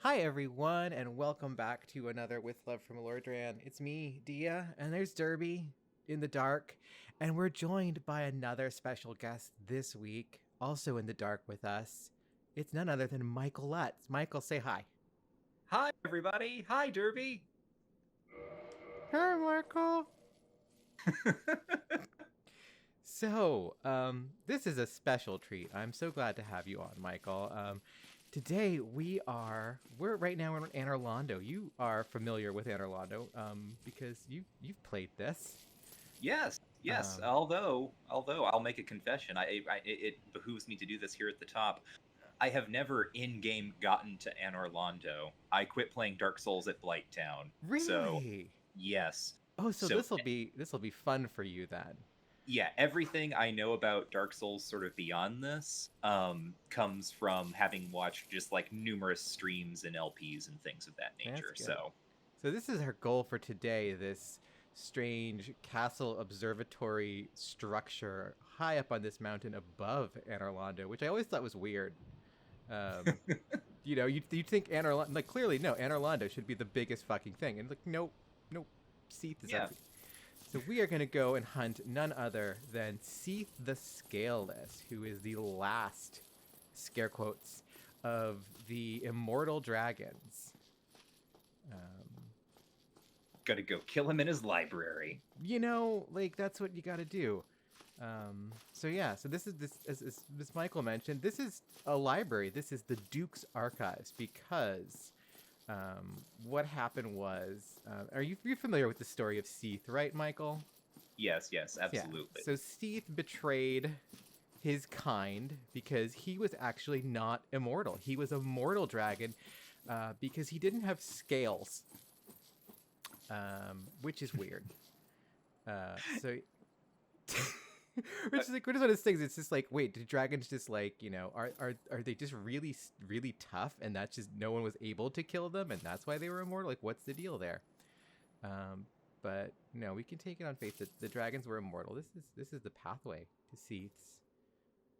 Hi everyone, and welcome back to another With Love from Lordran. It's me, Dia, and there's Derby in the dark, and we're joined by another special guest this week, also in the dark with us. It's none other than Michael Lutz. Michael, say hi. Hi, everybody. Hi, Derby. Hi, Michael. So, this is a special treat. I'm so glad to have you on, Michael. Today we're right now in Anne Orlando. You are familiar with Anne Orlando, because you've played this. Yes. Um, Although I'll make a confession, it behooves me to do this here at the top. I have never in-game gotten to Anne Orlando. I quit playing Dark Souls at Blighttown. So, really? yes. Oh, so So, this will be fun for you then. yeah, everything I know about Dark Souls sort of beyond this comes from having watched just like numerous streams and LPs and things of that That's nature. good. So, So this is our goal for today. This strange castle observatory structure high up on this mountain above Anne Orlando, which I always thought was weird. Um, you'd think Anne Orlando, like clearly no, Anne Orlando should be the biggest fucking thing, and like nope, Seath is up. yeah. So we are gonna go and hunt none other than Seath the Scaleless, who is the last, scare quotes, of the immortal dragons. Um, Gotta go kill him in his library. like that's what you got to do. So this is as Michael mentioned, this is a library. This is the Duke's archives because what happened was, are you familiar with the story of Seath, right, Michael? Yes, Yeah. absolutely. So Seath betrayed his kind because he was actually not immortal. He was a mortal dragon because he didn't have scales, which is weird. So, which is like one of those things. It's just like, wait, do dragons just like are they just really tough, and that's just no one was able to kill them, and that's why they were immortal? Like, what's the deal there? But no, we can take it on faith that the dragons were immortal. This is the pathway to Seath's.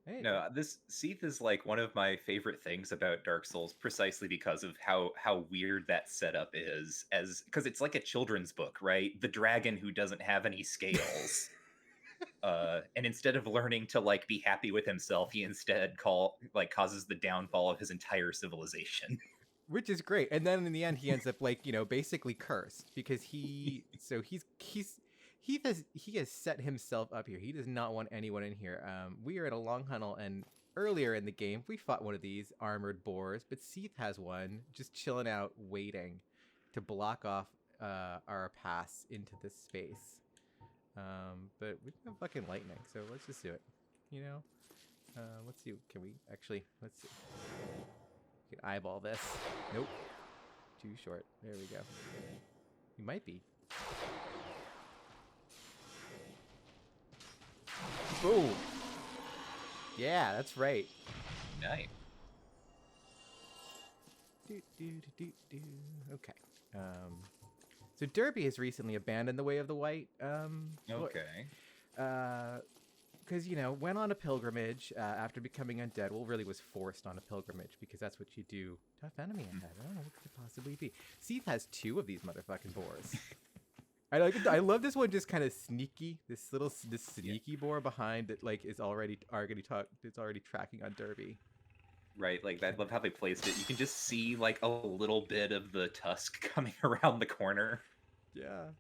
Hey, No, this Seath is like one of my favorite things about Dark Souls, precisely because of how weird that setup is, as because it's like a children's book, right? The dragon who doesn't have any scales. And instead of learning to like be happy with himself, he instead causes the downfall of his entire civilization. which is great. And then in the end, he ends up like basically cursed because he has set himself up here. He does not want anyone in here. We are at a long tunnel, and earlier in the game, we fought one of these armored boars, but Seath has one just chilling out, waiting to block off our pass into this space. But we have fucking lightning, so let's just do it. You know. Let's see. Can we actually? Let's see. We can eyeball this. Nope. Too short. There we go. You might be. Boom. Yeah, that's right. Nice. Okay. So Derby has recently abandoned the way of the white. Okay. Because went on a pilgrimage after becoming undead. Well, really was forced on a pilgrimage because that's what you do. Tough enemy ahead. I don't know what could it possibly be. Seath has 2 of these motherfucking boars. I love this one, just kind of sneaky. This sneaky boar behind that like is already it's already tracking on Derby. Right, like I love how they placed it. You can just see like a little bit of the tusk coming around the corner. Yeah.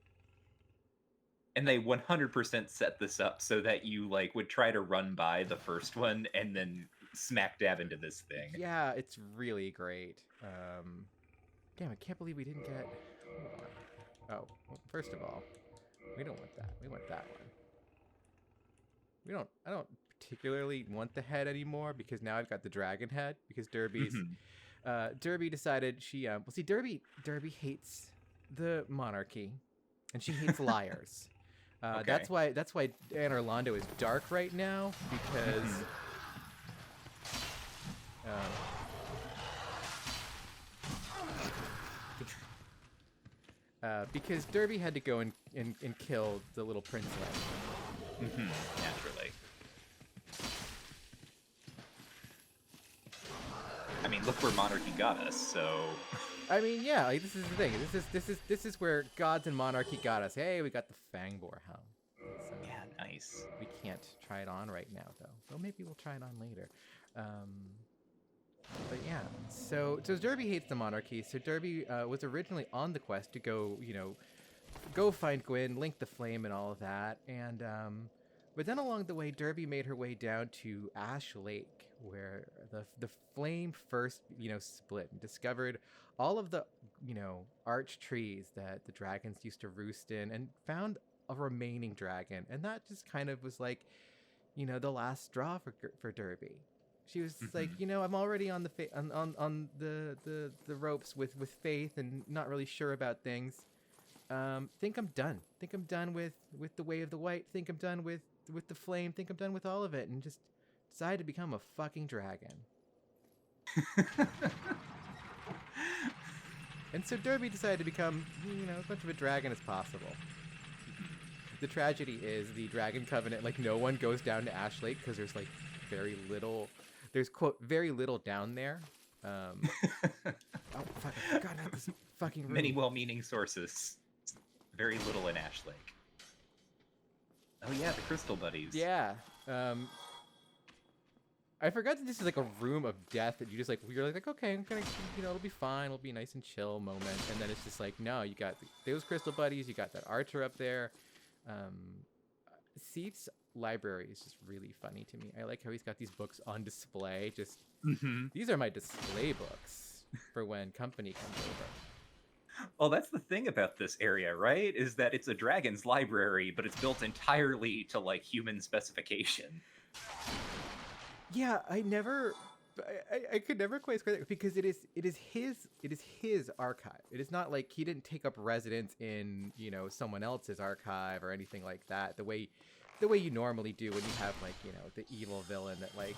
And they 100% set this up so that you like would try to run by the first one and then smack dab into this thing. Yeah, it's really great. Damn, I can't believe we didn't get. Hold on. Oh, well, first of all, we don't want that. We want that one. I don't particularly want the head anymore because now I've got the dragon head because Derby decided she well, see, Derby hates the monarchy, and she hates liars. Okay. That's why Anne Orlando is dark right now because because Derby had to go and kill the little princelet. Naturally. I mean, look where monarchy got us. So, I mean, yeah, like, this is the thing. This is where gods and monarchy got us. Hey, we got the Fangboar helm. So yeah, nice. we can't try it on right now, though. Well, maybe we'll try it on later. But yeah, so Derby hates the monarchy. So Derby was originally on the quest to go, go find Gwyn, link the flame, and all of that. And but then along the way, Derby made her way down to Ash Lake, where the flame first, split, and discovered all of the, arch trees that the dragons used to roost in, and found a remaining dragon. And that just kind of was like, the last straw for Derby. She was like, I'm already on the on the ropes with Faith, and not really sure about things. Think I'm done. Think I'm done with the Way of the White. Think I'm done with the flame. Think I'm done with all of it, and just decided to become a fucking dragon. And so Derby decided to become, as much of a dragon as possible. The tragedy is the Dragon Covenant, like, no one goes down to Ash Lake because there's, like, very little down there. Oh, fuck, I forgot about this fucking room. Many well-meaning sources. Very little in Ash Lake. Oh yeah, the Crystal Buddies. Yeah. I forgot that this is like a room of death that you're like, okay, I'm gonna, it'll be fine, it'll be a nice and chill moment, and then it's just like, no, you got those Crystal Buddies, you got that Archer up there. Seath's library is just really funny to me. I like how he's got these books on display. Just these are my display books for when company comes over. Well, that's the thing about this area, right? Is that it's a dragon's library, but it's built entirely to like human specification. Yeah, I could never quite square that, because it is his archive. It is not like he didn't take up residence in, someone else's archive or anything like that. The way you normally do when you have, like, the evil villain that, like,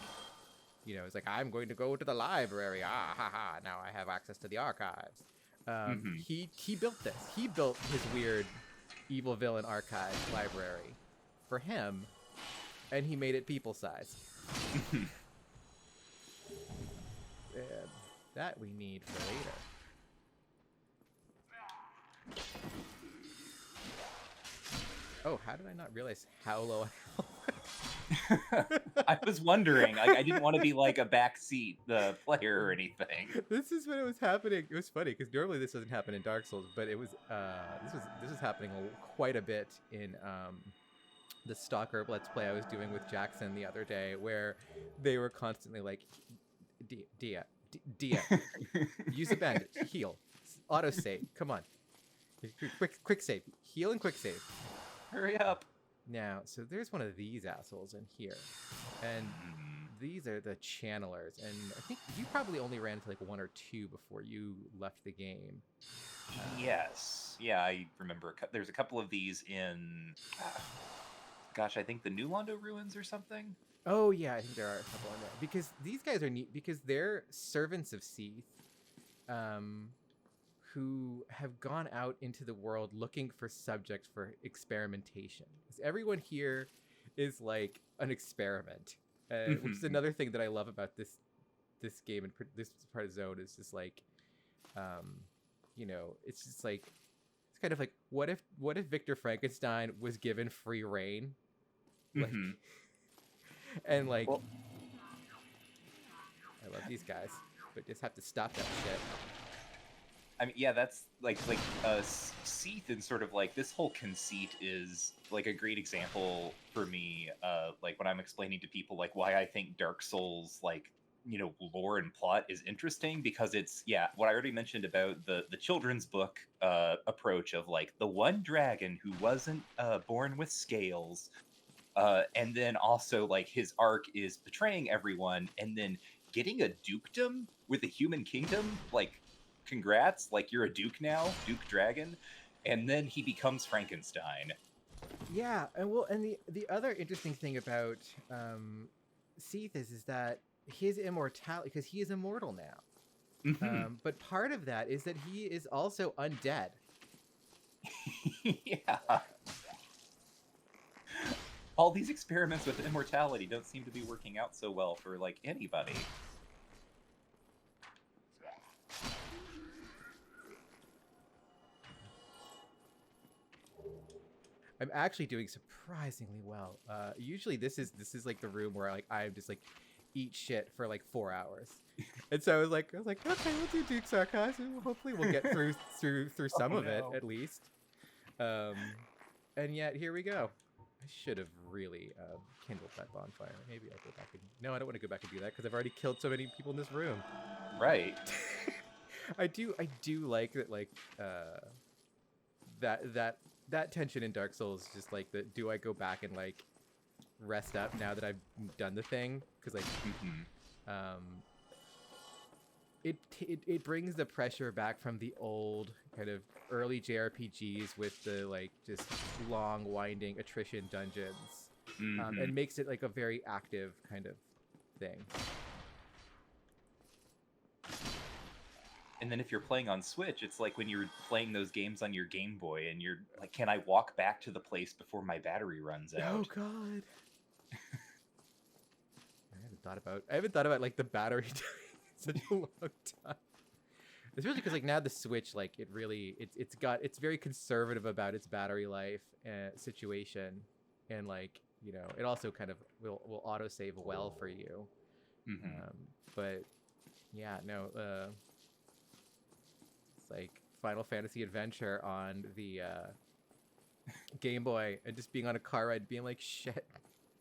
is like, I'm going to go to the library. Ah ha ha, now I have access to the archives. He built this. He built his weird evil villain archive library for him, and he made it people size. That we need for later. Oh, how did I not realize how low I was wondering. I didn't want to be like a backseat player or anything. This is when it was happening. It was funny because normally this doesn't happen in Dark Souls, but it was this was happening quite a bit in the Stalker Let's Play I was doing with Jackson the other day, where they were constantly like, Dia, use a bandage, heal, auto save, come on, quick save, heal and quick save. Hurry up. Now, so there's one of these assholes in here, and these are the channelers, and I think you probably only ran into like one or two before you left the game. Yes. Yeah, I remember. There's a couple of these in, gosh, I think the New Londo Ruins or something. Oh yeah, I think there are a couple in there, because these guys are neat because they're servants of Seath, who have gone out into the world looking for subjects for experimentation. Because everyone here is like an experiment, which is another thing that I love about this game and this part of Zone is just like, it's just like, it's kind of like, what if Victor Frankenstein was given free reign, like, and like, well, I love these guys, but just have to stop that shit. I mean, yeah, that's like Seath, and sort of like this whole conceit is like a great example for me. Like when I'm explaining to people like why I think Dark Souls, like, lore and plot is interesting, because it's, yeah, what I already mentioned about the children's book approach of like the one dragon who wasn't born with scales, and then also like his arc is betraying everyone, and then getting a dukedom with a human kingdom, like, congrats, like you're a duke now, Duke Dragon, and then he becomes Frankenstein. Yeah, and the other interesting thing about Seath is that his immortality, because he is immortal now, but part of that is that he is also undead. Yeah. All these experiments with immortality don't seem to be working out so well for like anybody. I'm actually doing surprisingly well. Usually this is like the room where like I just like eat shit for like 4 hours, and so I was like, okay, we'll do Duke's Archives, and hopefully we'll get through some of it at least. And yet here we go. I should have really kindled that bonfire. Maybe I'll go back and... No, I don't want to go back and do that because I've already killed so many people in this room. Right. I do like that, like that tension in Dark Souls, just like the do I go back and like rest up now that I've done the thing? Because like it brings the pressure back from the old kind of early JRPGs with the like just long winding attrition dungeons, and makes it like a very active kind of thing. And then if you're playing on Switch, it's like when you're playing those games on your Game Boy and you're like, can I walk back to the place before my battery runs out? Oh god. I haven't thought about like the battery dying in such a long time. Especially because like now the Switch, like it's very conservative about its battery life situation, and like, you know, it also kind of will autosave well for you. But yeah, no, it's like Final Fantasy Adventure on the Game Boy, and just being on a car ride being like, shit,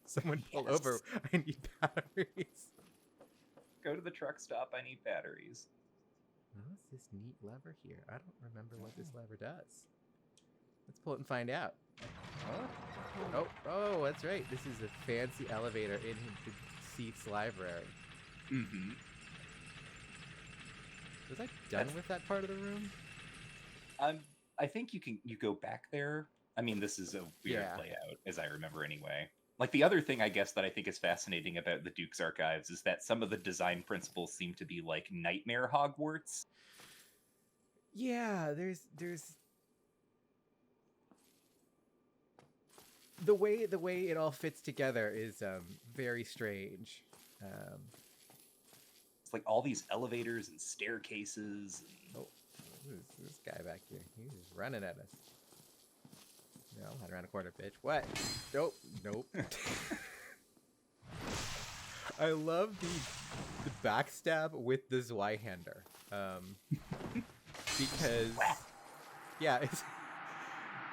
someone pull over, I need batteries. Go to the truck stop, I need batteries. What's this neat lever here? I don't remember what this lever does. Let's pull it and find out. Oh, that's right. This is a fancy elevator into Seath's library. Was I done with that part of the room? I think you go back there. I mean, this is a weird layout, as I remember anyway. Like, the other thing, I guess, that I think is fascinating about the Duke's Archives is that some of the design principles seem to be like Nightmare Hogwarts. Yeah, there's the way it all fits together is very strange. It's like all these elevators and staircases. Oh, who's this guy back here? He's just running at us. No, head around a corner, bitch. What? Nope. I love the backstab with the Zweihander. Because yeah, it's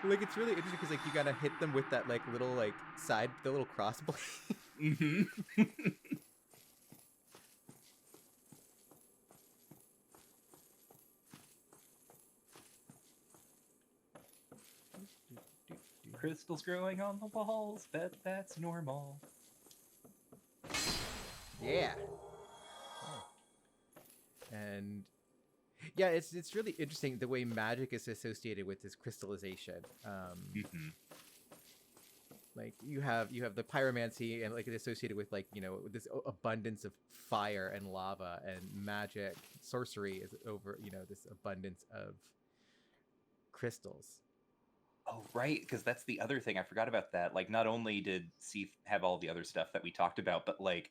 like, it's really interesting because like you gotta hit them with that like little like side, the little crossblade. Crystals growing on the walls, that's normal. Yeah. Oh. And yeah, it's really interesting the way magic is associated with this crystallization. Like you have the pyromancy, and like it's associated with like, you know, this abundance of fire and lava, and magic, sorcery is over, you know, this abundance of crystals. Oh, right, because that's the other thing. I forgot about that. Like, not only did Seath have all the other stuff that we talked about, but like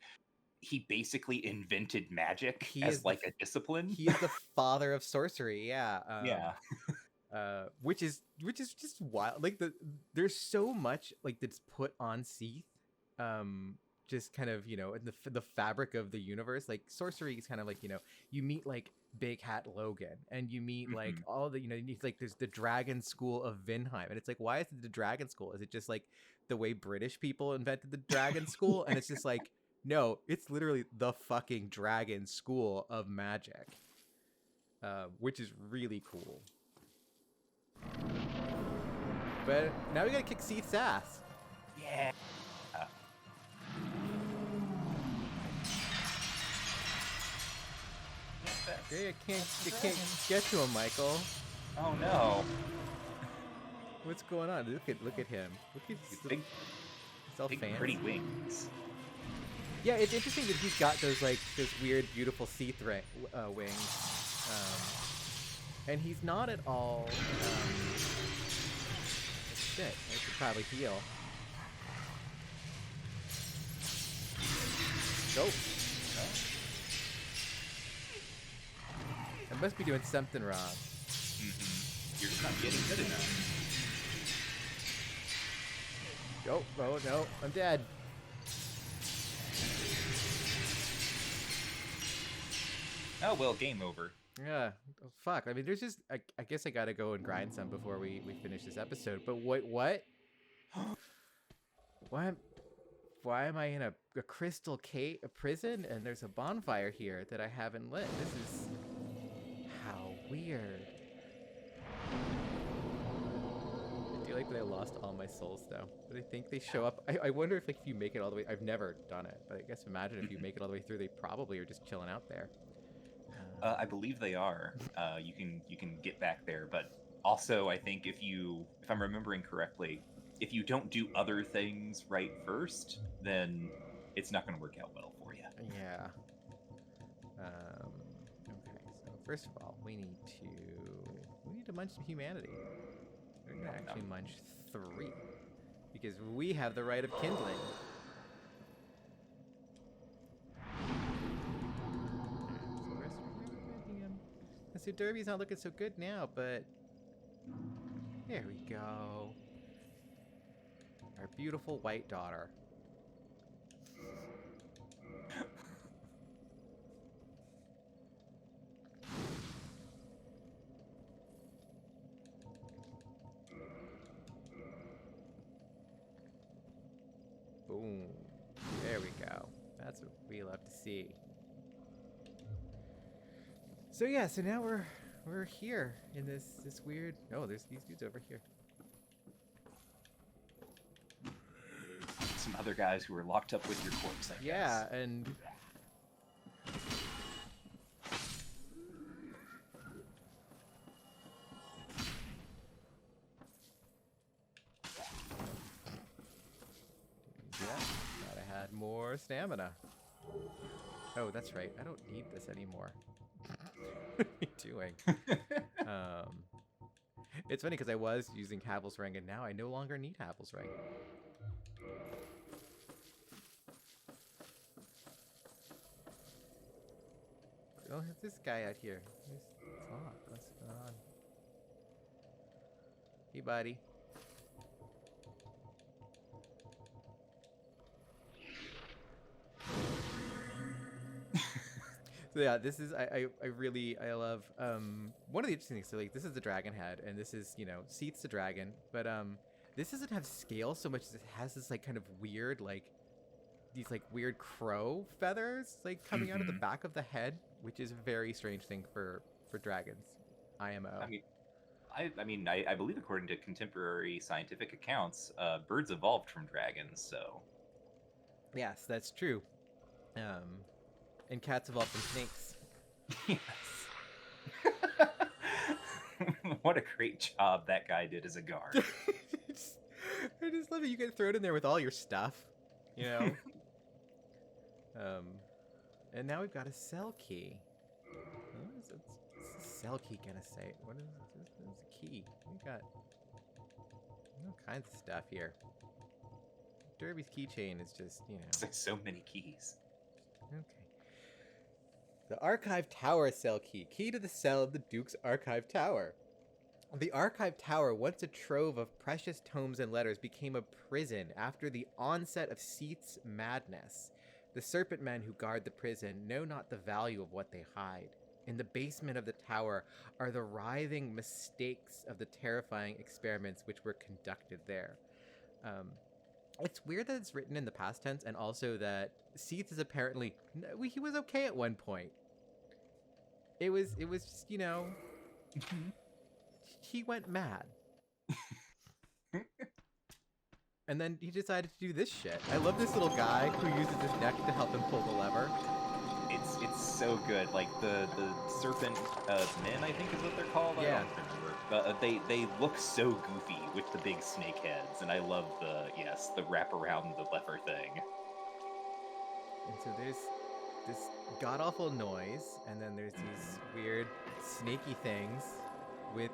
he basically invented magic as like a discipline. He is the father of sorcery. Yeah. Which is just wild. Like there's so much like that's put on Seath, just kind of, you know, in the fabric of the universe. Like sorcery is kind of like, you know, you meet like Big Hat Logan, and you meet like all the, you know, like there's the Dragon School of Vinheim, and it's like, why is it the Dragon School? Is it just like the way British people invented the Dragon School? And it's just like, no, it's literally the fucking Dragon School of Magic, which is really cool. But now we gotta kick Seath's ass. Yeah. Okay, I can't get to him, Michael. Oh no. What's going on? Look at him. Look at his big, all fancy. Pretty wings. Yeah, it's interesting that he's got those weird, beautiful Seath wings, and he's not at all. Shit, I should probably heal. Nope. I must be doing something wrong. You're just not getting good enough. Oh, oh no, I'm dead. Oh, well, game over. Yeah, oh, fuck. I mean, there's just, I guess I gotta go and grind some before we finish this episode. But wait, what? Why, why am I in a crystal cave, a prison, and there's a bonfire here that I haven't lit? This is, how weird. I do like that I lost all my souls though. But I think they show up. I wonder if like if you make it all the way. I've never done it, but I guess imagine if you make it all the way through, they probably are just chilling out there. I believe they are. You can get back there, but also I think if I'm remembering correctly, if you don't do other things right first, then it's not going to work out well for you. Yeah. Okay. So first of all, we need to munch some humanity. We're gonna actually munch 3 because we have the right of kindling. So Derby's not looking so good now, but there we go. Our beautiful white daughter. Boom. There we go. That's what we love to see. So yeah, so now we're here in this weird. Oh, there's these dudes over here. Some other guys who are locked up with your corpse, I guess. Yeah, and yeah, thought I had more stamina. Oh, that's right. I don't need this anymore. What are you doing? It's funny because I was using Havel's Ring and now I no longer need Havel's Ring. Oh, there's this guy out here. What's going on? Hey, buddy. So yeah, this is I love one of the interesting things. So like this is the dragon head, and this is Seath the dragon, but this doesn't have scale so much as it has this like kind of weird like these like weird crow feathers like coming out of the back of the head, which is a very strange thing for dragons. IMO. I believe according to contemporary scientific accounts, birds evolved from dragons. So yes, that's true. And cats evolved from snakes. Yes. What a great job that guy did as a guard. I just love it. You get thrown in there with all your stuff, And now we've got a Selkie. What's a Selkie gonna say? What is this? This is a key. We got all kinds of stuff here. Derby's keychain is just, It's like so many keys. Okay. The Archive Tower cell key. Key to the cell of the Duke's Archive Tower. The Archive Tower, once a trove of precious tomes and letters, became a prison after the onset of Seath's madness. The serpent men who guard the prison know not the value of what they hide. In the basement of the tower are the writhing mistakes of the terrifying experiments which were conducted there. It's weird that it's written in the past tense, and also that Seath is apparently he was okay at one point. It was just he went mad, and then he decided to do this shit. I love this little guy who uses his neck to help him pull the lever. It's so good. Like the serpent men, I think is what they're called. Yeah. I don't remember. They look so goofy with the big snake heads, and I love the wrap around the lever thing. And so there's this god-awful noise, and then there's these weird snaky things with...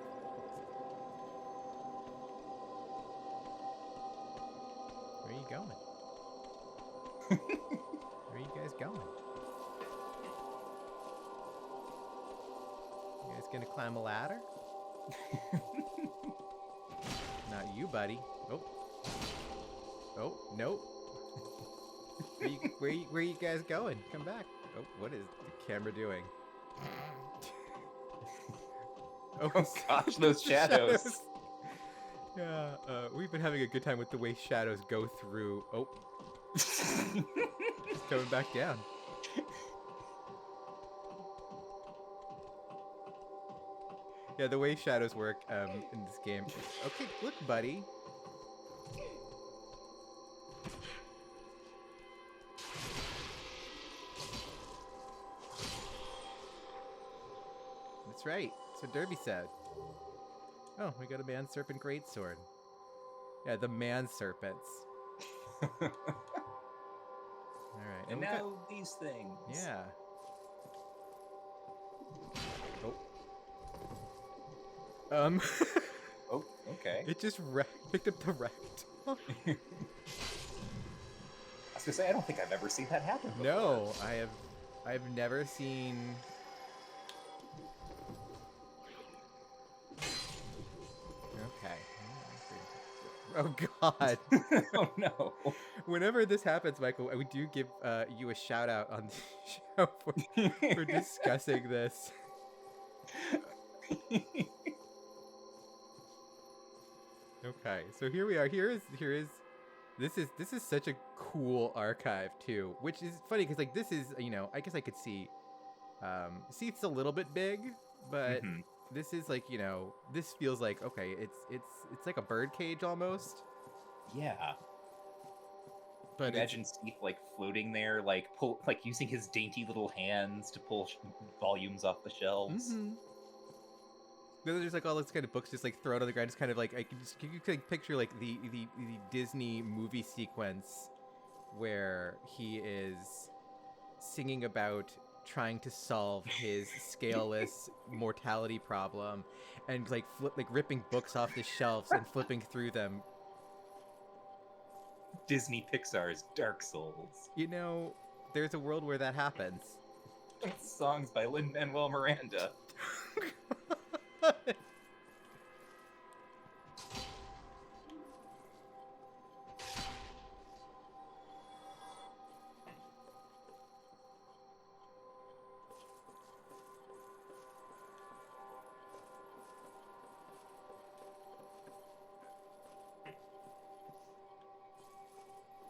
Where are you going? Where are you guys going? You guys gonna climb a ladder? Not you, buddy. Oh. Oh, nope. Where you guys going? Come back. Oh, what is the camera doing? Oh gosh, those shadows. Yeah, we've been having a good time with the way shadows go through. Oh, it's coming back down. Yeah, the way shadows work in this game. Okay, look, buddy. That's right. That's what Derby said. Oh, we got a man serpent greatsword. Yeah, the man serpents. All right, And now these things. Yeah. Oh. Oh, okay. It just picked up the wrecked. I was gonna say, I don't think I've ever seen that happen before. No, I've never seen. Okay. Oh God. Oh no. Whenever this happens, Michael, we do give you a shout out on the show for discussing this. Okay, so here we are. This is such a cool archive too, which is funny because like this is, you know, I guess I could see Seath's a little bit big, but this is like, you know, this feels like okay, it's like a bird cage almost. Yeah. But imagine Seath like floating there, like using his dainty little hands to pull volumes off the shelves. Then there's like all those kind of books just like thrown on the ground, just kind of like you can picture like the Disney movie sequence where he is singing about trying to solve his scaleless mortality problem, and like ripping books off the shelves and flipping through them. Disney Pixar's Dark Souls. You know, there's a world where that happens. Songs by Lin-Manuel Miranda.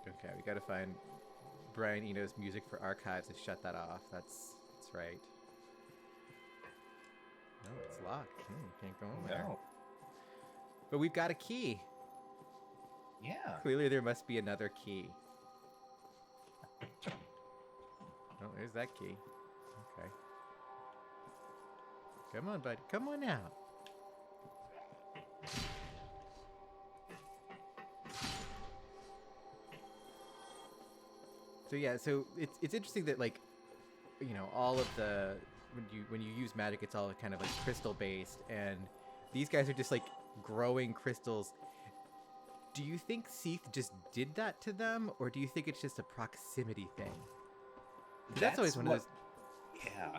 Okay, we gotta find Brian Eno's music for archives and shut that off. That's right. No, it's locked. Can't go in there. No. But we've got a key. Yeah. Clearly there must be another key. Oh, there's that key. Okay. Come on, bud. Come on out. So yeah, so it's interesting that like, you know, all of the when you use magic, it's all kind of like crystal based, and these guys are just like growing crystals. Do you think Seath just did that to them, or do you think it's just a proximity thing? That's always one of those. Yeah.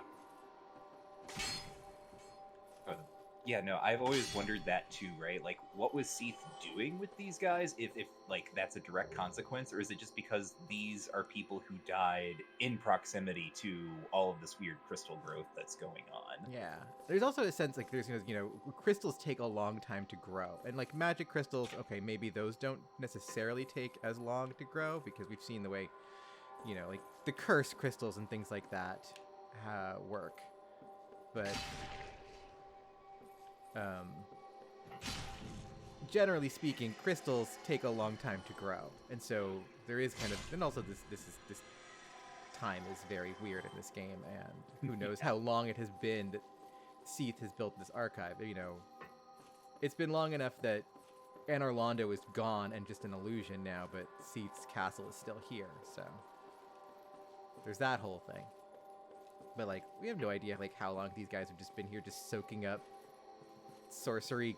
Yeah, no, I've always wondered that too, right? Like, what was Seath doing with these guys? If like that's a direct consequence, or is it just because these are people who died in proximity to all of this weird crystal growth that's going on? Yeah, there's also a sense like there's, you know, crystals take a long time to grow, and like magic crystals, okay, maybe those don't necessarily take as long to grow because we've seen the way, you know, like the curse crystals and things like that work, but. Generally speaking, crystals take a long time to grow, and so there is kind of, and also this time is very weird in this game, and who knows how long it has been that Seath has built this archive. You know, it's been long enough that Anor Londo is gone and just an illusion now, but Seath's castle is still here, so there's that whole thing. But like, we have no idea like how long these guys have just been here, just soaking up sorcery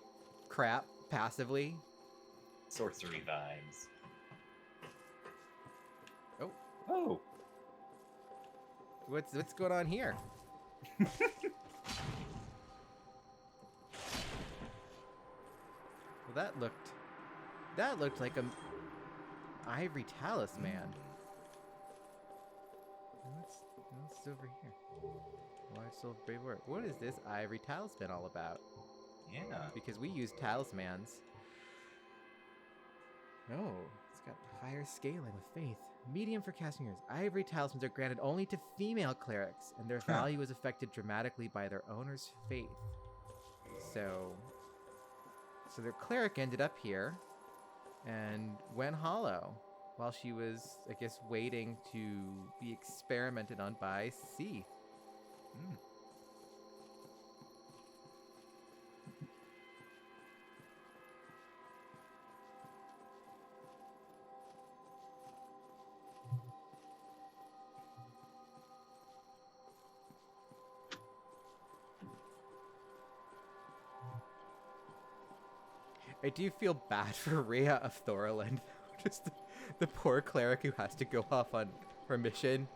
crap passively. Sorcery vibes. Oh. Oh. What's going on here? Well, that looked like Ivory talisman. What's over here? Large silver braid work. What is this ivory talisman all about? Yeah. Because we use talismans. Oh, it's got higher scaling with faith. Medium for casting yours. Ivory talismans are granted only to female clerics, and their value is affected dramatically by their owner's faith. So their cleric ended up here and went hollow while she was, I guess, waiting to be experimented on by Seath. Mm. I do feel bad for Rhea of Thorland. Just the poor cleric who has to go off on her mission.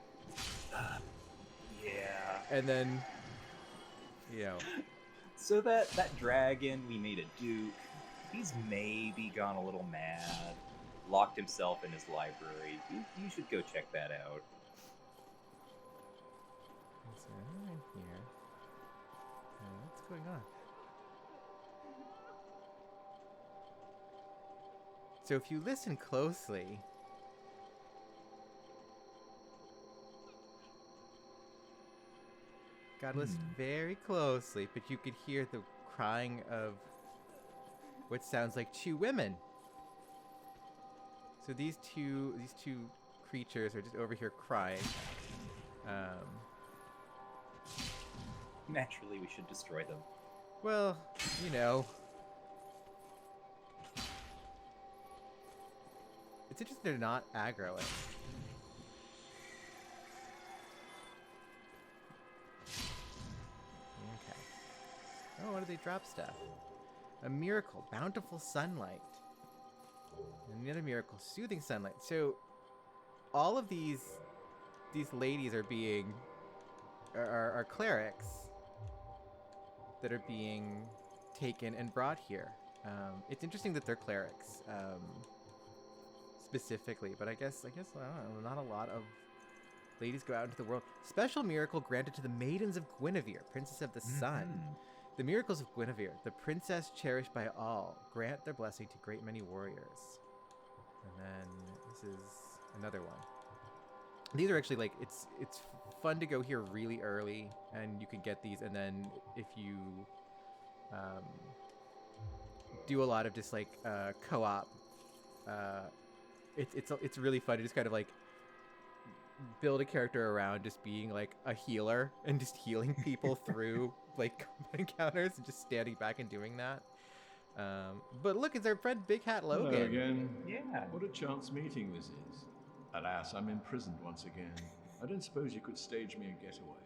Yeah. And then, you know. So that dragon we made a duke, he's maybe gone a little mad, locked himself in his library. You should go check that out. So, right here. What's going on? So if you listen closely, gotta listen very closely, but you could hear the crying of what sounds like two women. So these two creatures are just over here crying. Naturally, we should destroy them. Well, you know. It's interesting they're not aggroing. Okay. Oh, what do they drop stuff? A miracle, bountiful sunlight. And another miracle, soothing sunlight. So, all of these ladies are being, are clerics that are being taken and brought here. It's interesting that they're clerics. Specifically, but I guess I don't know, not a lot of ladies go out into the world. Special miracle granted to the maidens of Guinevere, princess of the sun. The miracles of Guinevere, the princess cherished by all, grant their blessing to great many warriors. And then this is another one. These are actually like it's fun to go here really early, and you can get these. And then if you do a lot of just like co-op. It's really fun to just kind of like build a character around just being like a healer and just healing people through like combat encounters and just standing back and doing that. But look, it's our friend Big Hat Logan. Hello again. Yeah. What a chance meeting this is. Alas, I'm imprisoned once again. I don't suppose you could stage me a getaway.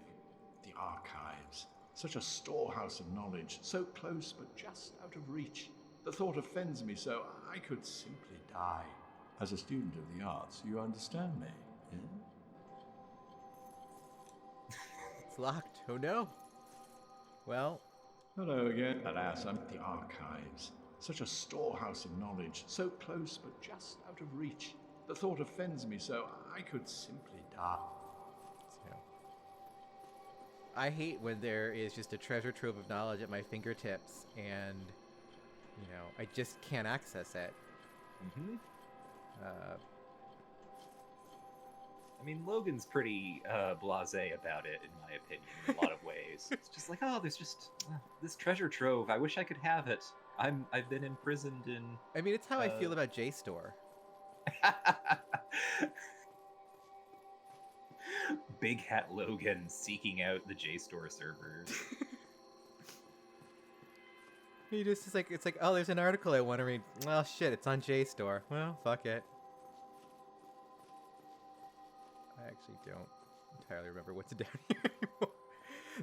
The archives. Such a storehouse of knowledge. So close, but just out of reach. The thought offends me so I could simply die. As a student of the arts, you understand me, yeah? It's locked. Oh no. Well. Hello again. Alas, I'm the archives. Such a storehouse of knowledge. So close, but just out of reach. The thought offends me so I could simply die. So, I hate when there is just a treasure trove of knowledge at my fingertips and, you know, I just can't access it. Mm-hmm. I mean, Logan's pretty blasé about it, in my opinion, in a lot of ways. It's just like, oh, there's just this treasure trove. I wish I could have it. I've been imprisoned in. I mean, it's how I feel about JSTOR. Big Hat Logan seeking out the JSTOR servers. He just is like, it's like, oh, there's an article I want to read. Well, shit, it's on JSTOR. Well, fuck it. I actually don't entirely remember what's down here anymore.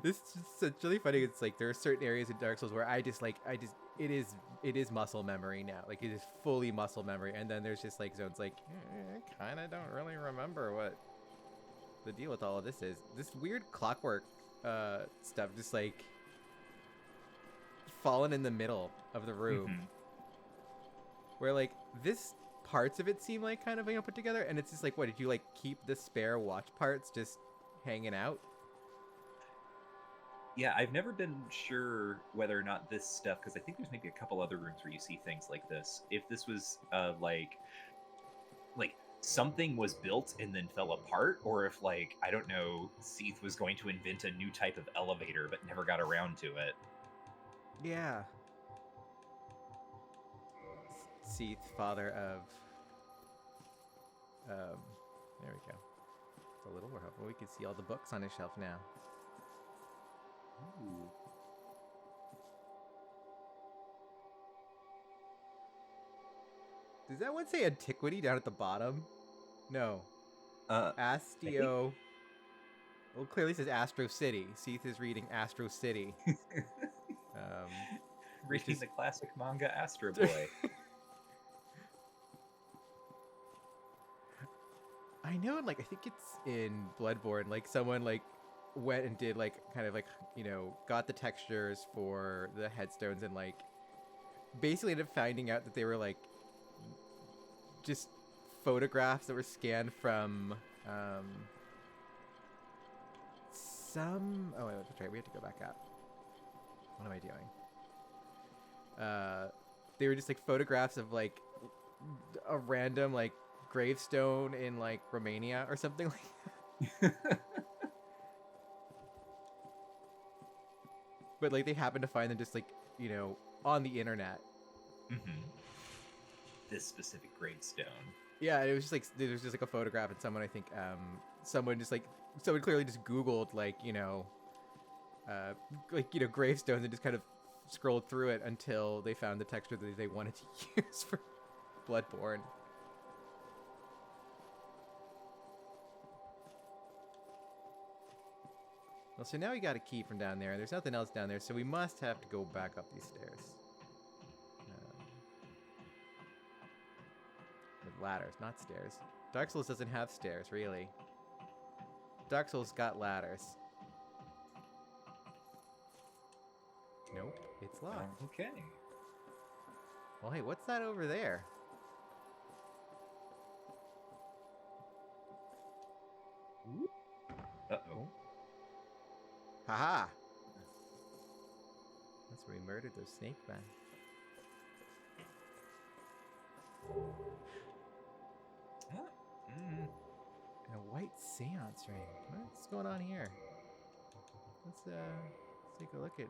This is just really funny. It's like there are certain areas in Dark Souls where it is muscle memory now. Like it is fully muscle memory. And then there's just like zones like, I kind of don't really remember what the deal with all of this is. This weird clockwork stuff just like fallen in the middle of the room. Mm-hmm. Where like this parts of it seem like kind of, you know, put together, and it's just like, what, did you like keep the spare watch parts just hanging out? Yeah, I've never been sure whether or not this stuff, because I think there's maybe a couple other rooms where you see things like this. If this was like something was built and then fell apart, or if, like, I don't know, Seath was going to invent a new type of elevator but never got around to it. Yeah. Seath, father of... there we go. It's a little more helpful. We can see all the books on his shelf now. Ooh. Does that one say antiquity down at the bottom? No. Astio. Well, it clearly says Astro City. Seath is reading Astro City. Reading the classic manga Astro Boy. I know, like, I think it's in Bloodborne, like, someone, like, went and did, like, kind of, like, you know, got the textures for the headstones and, like, basically ended up finding out that they were, like, just photographs that were scanned from, some... Oh, wait, that's right, we have to go back up. What am I doing? They were just, like, photographs of, like, a random, like, gravestone in, like, Romania or something like that. But, like, they happened to find them just, like, you know, on the internet. Mm-hmm. This specific gravestone. Yeah, it was just, like, there was just, like, a photograph and someone, I think, someone just, like, someone clearly just Googled, like, you know, gravestones and just kind of scrolled through it until they found the texture that they wanted to use for Bloodborne. Well, so now we got a key from down there, and there's nothing else down there, so we must have to go back up these stairs. With ladders, not stairs. Dark Souls doesn't have stairs, really. Dark Souls got ladders. Nope, it's locked. Okay. Well, hey, what's that over there? Uh-oh. Haha! That's where we murdered those snake men. And a white seance ring. What's going on here? Let's take a look at...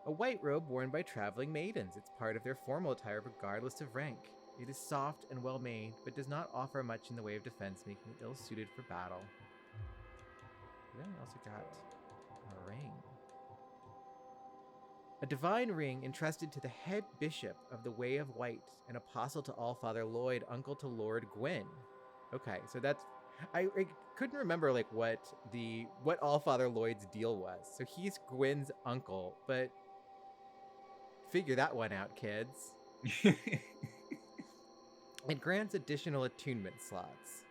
A white robe worn by traveling maidens. It's part of their formal attire regardless of rank. It is soft and well made, but does not offer much in the way of defense, making it ill-suited for battle. Then we also got a ring. A divine ring entrusted to the head bishop of the Way of White, an apostle to Allfather Lloyd, uncle to Lord Gwyn. Okay, so that's... I couldn't remember, like, what Allfather Lloyd's deal was. So he's Gwyn's uncle, but... Figure that one out, kids. It grants additional attunement slots.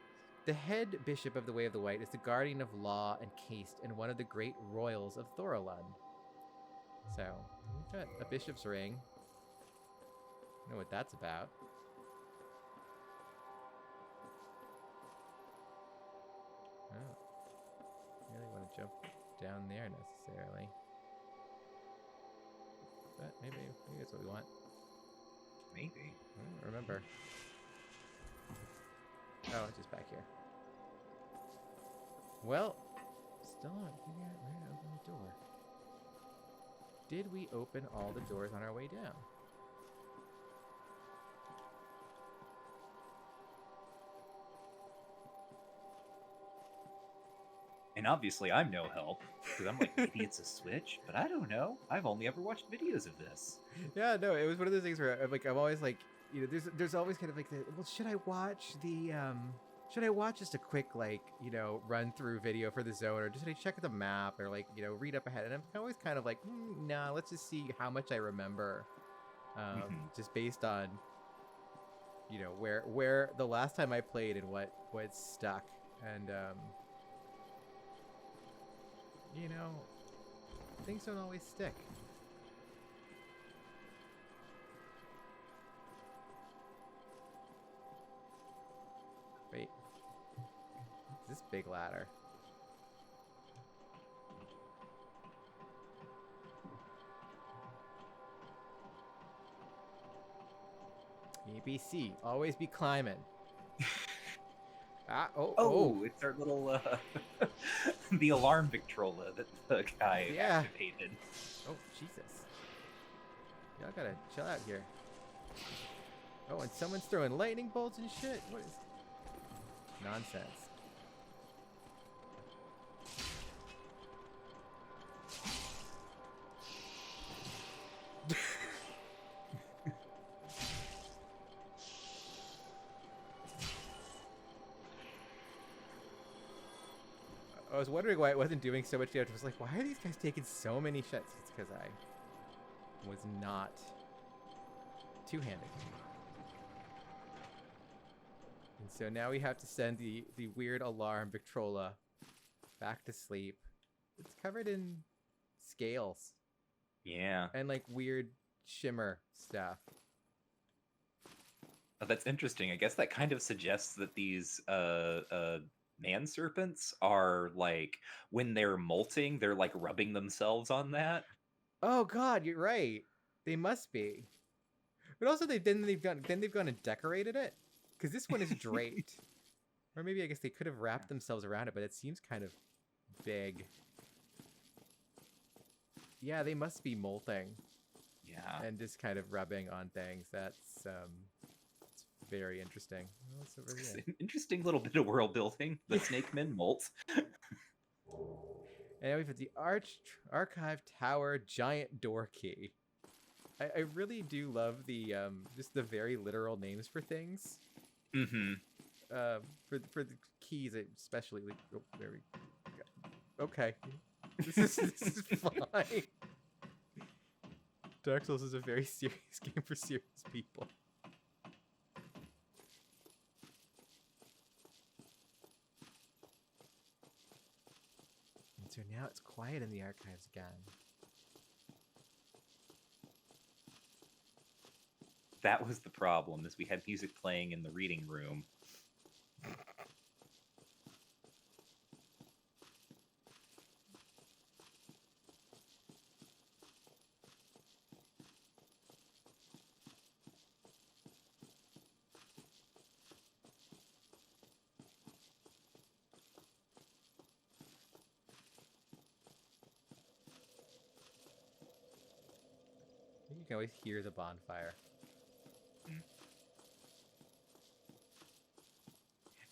The head bishop of the Way of the White is the guardian of law and caste and one of the great royals of Thorolund. So, we've got a bishop's ring. I know what that's about. Oh. I really want to jump down there necessarily. But maybe that's what we want. Maybe. I don't remember. Oh, it's just back here. Well, still not figuring out where to open the door. Did we open all the doors on our way down? And obviously I'm no help, because I'm like, maybe it's a switch, but I don't know. I've only ever watched videos of this. Yeah, no, it was one of those things where I'm always like, you know, there's always kind of like well, should I watch just a quick, like, you know, run through video for the zone, or just should I check the map, or, like, you know, read up ahead? And I'm always kind of like, nah, let's just see how much I remember, just based on, you know, where the last time I played and what stuck, and you know, Things don't always stick. Wait. What's this big ladder? ABC, always be climbing. Oh, it's our little the alarm Victrola that the guy activated. Oh, Jesus. Y'all gotta chill out here. Oh, and someone's throwing lightning bolts and shit. What is nonsense? I was wondering why it wasn't doing so much damage. I was like, why are these guys taking so many shots? It's because I was not two-handed. And so now we have to send the weird alarm Victrola back to sleep. It's covered in scales. Yeah. And like weird shimmer stuff. Oh, that's interesting. I guess that kind of suggests that these man serpents are like, when they're molting, they're like rubbing themselves on that. Oh God, you're right. They must be. But also they've gone and decorated it, because this one is draped. Or maybe I guess they could have wrapped themselves around it, but it seems kind of big. Yeah, they must be molting. Yeah. And just kind of rubbing on things. That's it's very interesting. What's over here? Interesting little bit of world building. The snake men molt. And we've got the archive tower giant door key. I really do love the just the very literal names for things. Mm-hmm. For the keys especially. Like, oh, there we go. Okay. This is fine. Dark Souls is a very serious game for serious people. And so now it's quiet in the archives again. That was the problem, is we had music playing in the reading room. You can always hear the bonfire.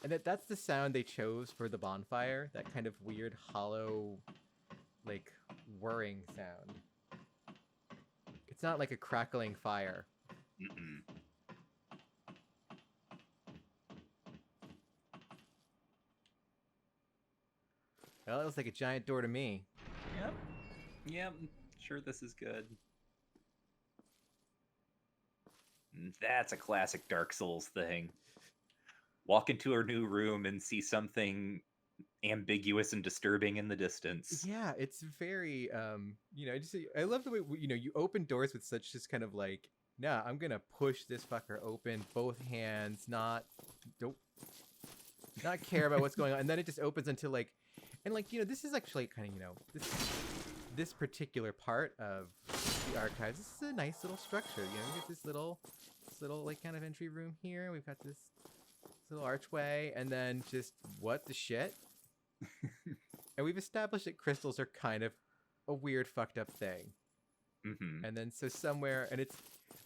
And that's the sound they chose for the bonfire. That kind of weird, hollow, like, whirring sound. It's not like a crackling fire. Mm-mm. Well, it looks like a giant door to me. Yep. Yep. Sure, this is good. That's a classic Dark Souls thing. Walk into a new room and see something ambiguous and disturbing in the distance. Yeah, it's very, I love the way, you open doors with such just kind of like, nah, I'm gonna push this fucker open, both hands, not care about what's going on. And then it just opens until like, and like, this is actually kind of, this particular part of the archives, this is a nice little structure. We get this little like kind of entry room here. We've got this little archway, and then just what the shit. And we've established that crystals are kind of a weird fucked up thing. Mm-hmm. And then so somewhere, and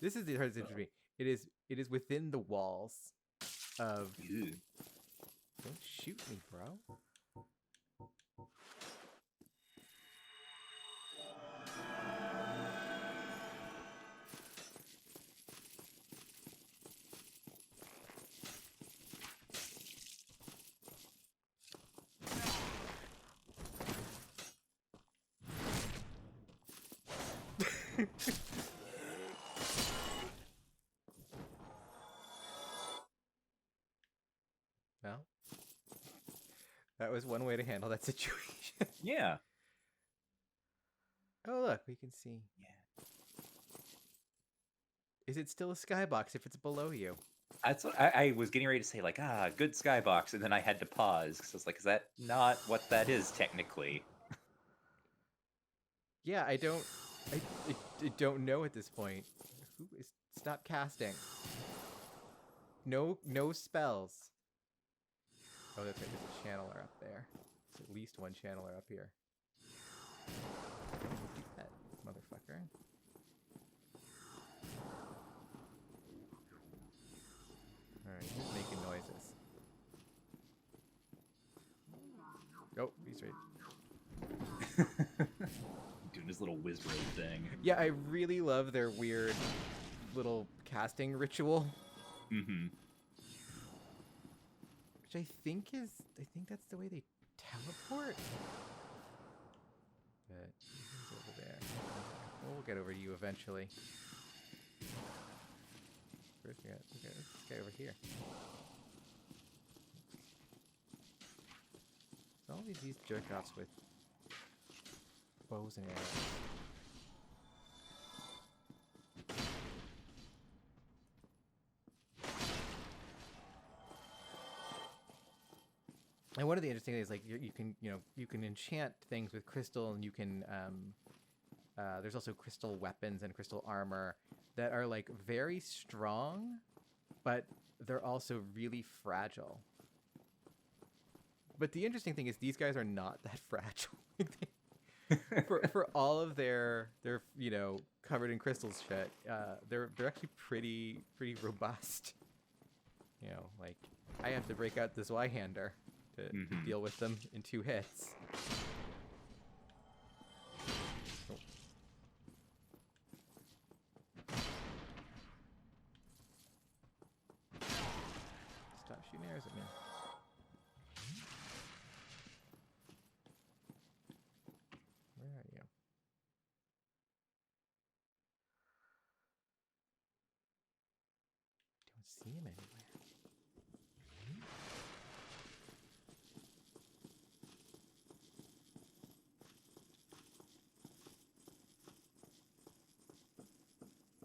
this is the hardest thing for me. It is within the walls of. Ew. Don't shoot me, bro. Well, that was one way to handle that situation. Yeah. Oh, look, we can see. Yeah. Is it still a skybox if it's below you? That's what I was getting ready to say, like, good skybox, and then I had to pause because I was like, is that not what that is technically? Yeah, I don't know at this point. Who is? Stop casting. No spells. Oh, that's right. There's a channeler up there. There's at least one channeler up here. Do that, motherfucker. Alright, he's making noises. Oh, he's right. Doing his little whiz road thing. Yeah, I really love their weird little casting ritual. Mm-hmm. Which I think that's the way they teleport. But he's over there. We'll get over to you eventually. First, we got this guy over here. So all these jerk-offs with bows and arrows. And one of the interesting things, like you can enchant things with crystal, and you can there's also crystal weapons and crystal armor that are like very strong, but they're also really fragile. But the interesting thing is these guys are not that fragile. for all of their covered in crystals shit, they're actually pretty robust. Like I have to break out the Zweihander to deal with them in 2 hits. Oh. Stop shooting arrows at me. Where are you? Don't see him anywhere.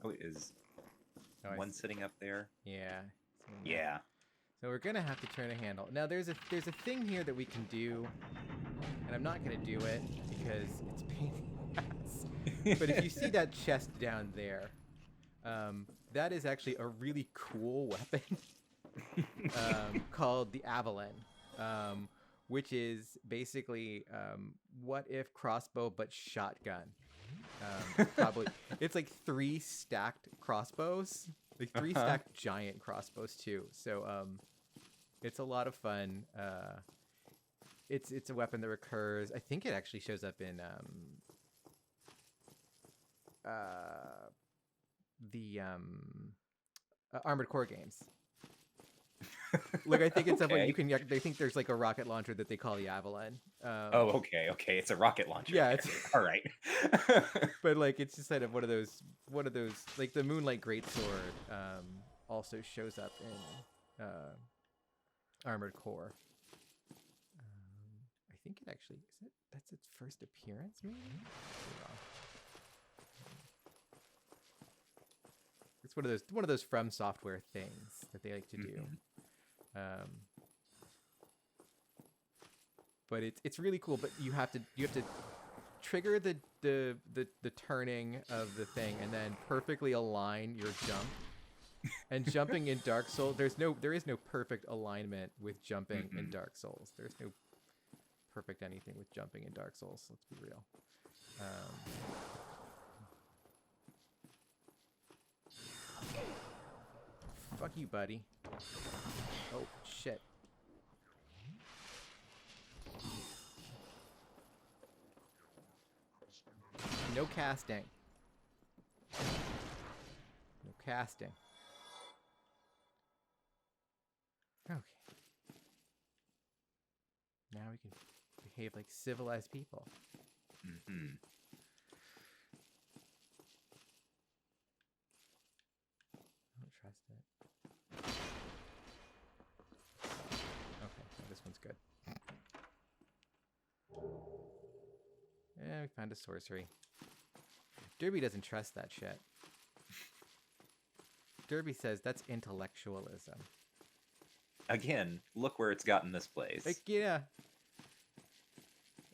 Oh, is one sitting up there? Yeah. Yeah. So we're gonna have to turn a handle. Now there's a thing here that we can do, and I'm not gonna do it because it's pain in the ass. But if you see that chest down there, that is actually a really cool weapon called the Avalon, which is basically what if crossbow but shotgun. Probably it's like 3 stacked crossbows, like 3 stacked giant crossbows too. So it's a lot of fun. It's a weapon that recurs. I think it actually shows up in the Armored Core games. Look, I think it's something you can. They think there's like a rocket launcher that they call the Avalon. Okay. It's a rocket launcher. Yeah, it's all right. But like, it's just kind of one of those like the Moonlight Greatsword also shows up in Armored Core. I think it actually that's its first appearance, maybe. It's one of those From Software things that they like to do. But it's really cool. But you have to trigger the turning of the thing and then perfectly align your jump. And jumping in Dark Souls, there is no perfect alignment with jumping in Dark Souls. There's no perfect anything with jumping in Dark Souls. Let's be real. Fuck you, buddy. Oh, shit. No casting. No casting. Okay. Now we can behave like civilized people. I don't trust it. Okay, well, this one's good. Yeah, we found a sorcery. Derby doesn't trust that shit. Derby says that's intellectualism. Again, look where it's gotten this place. Like, yeah.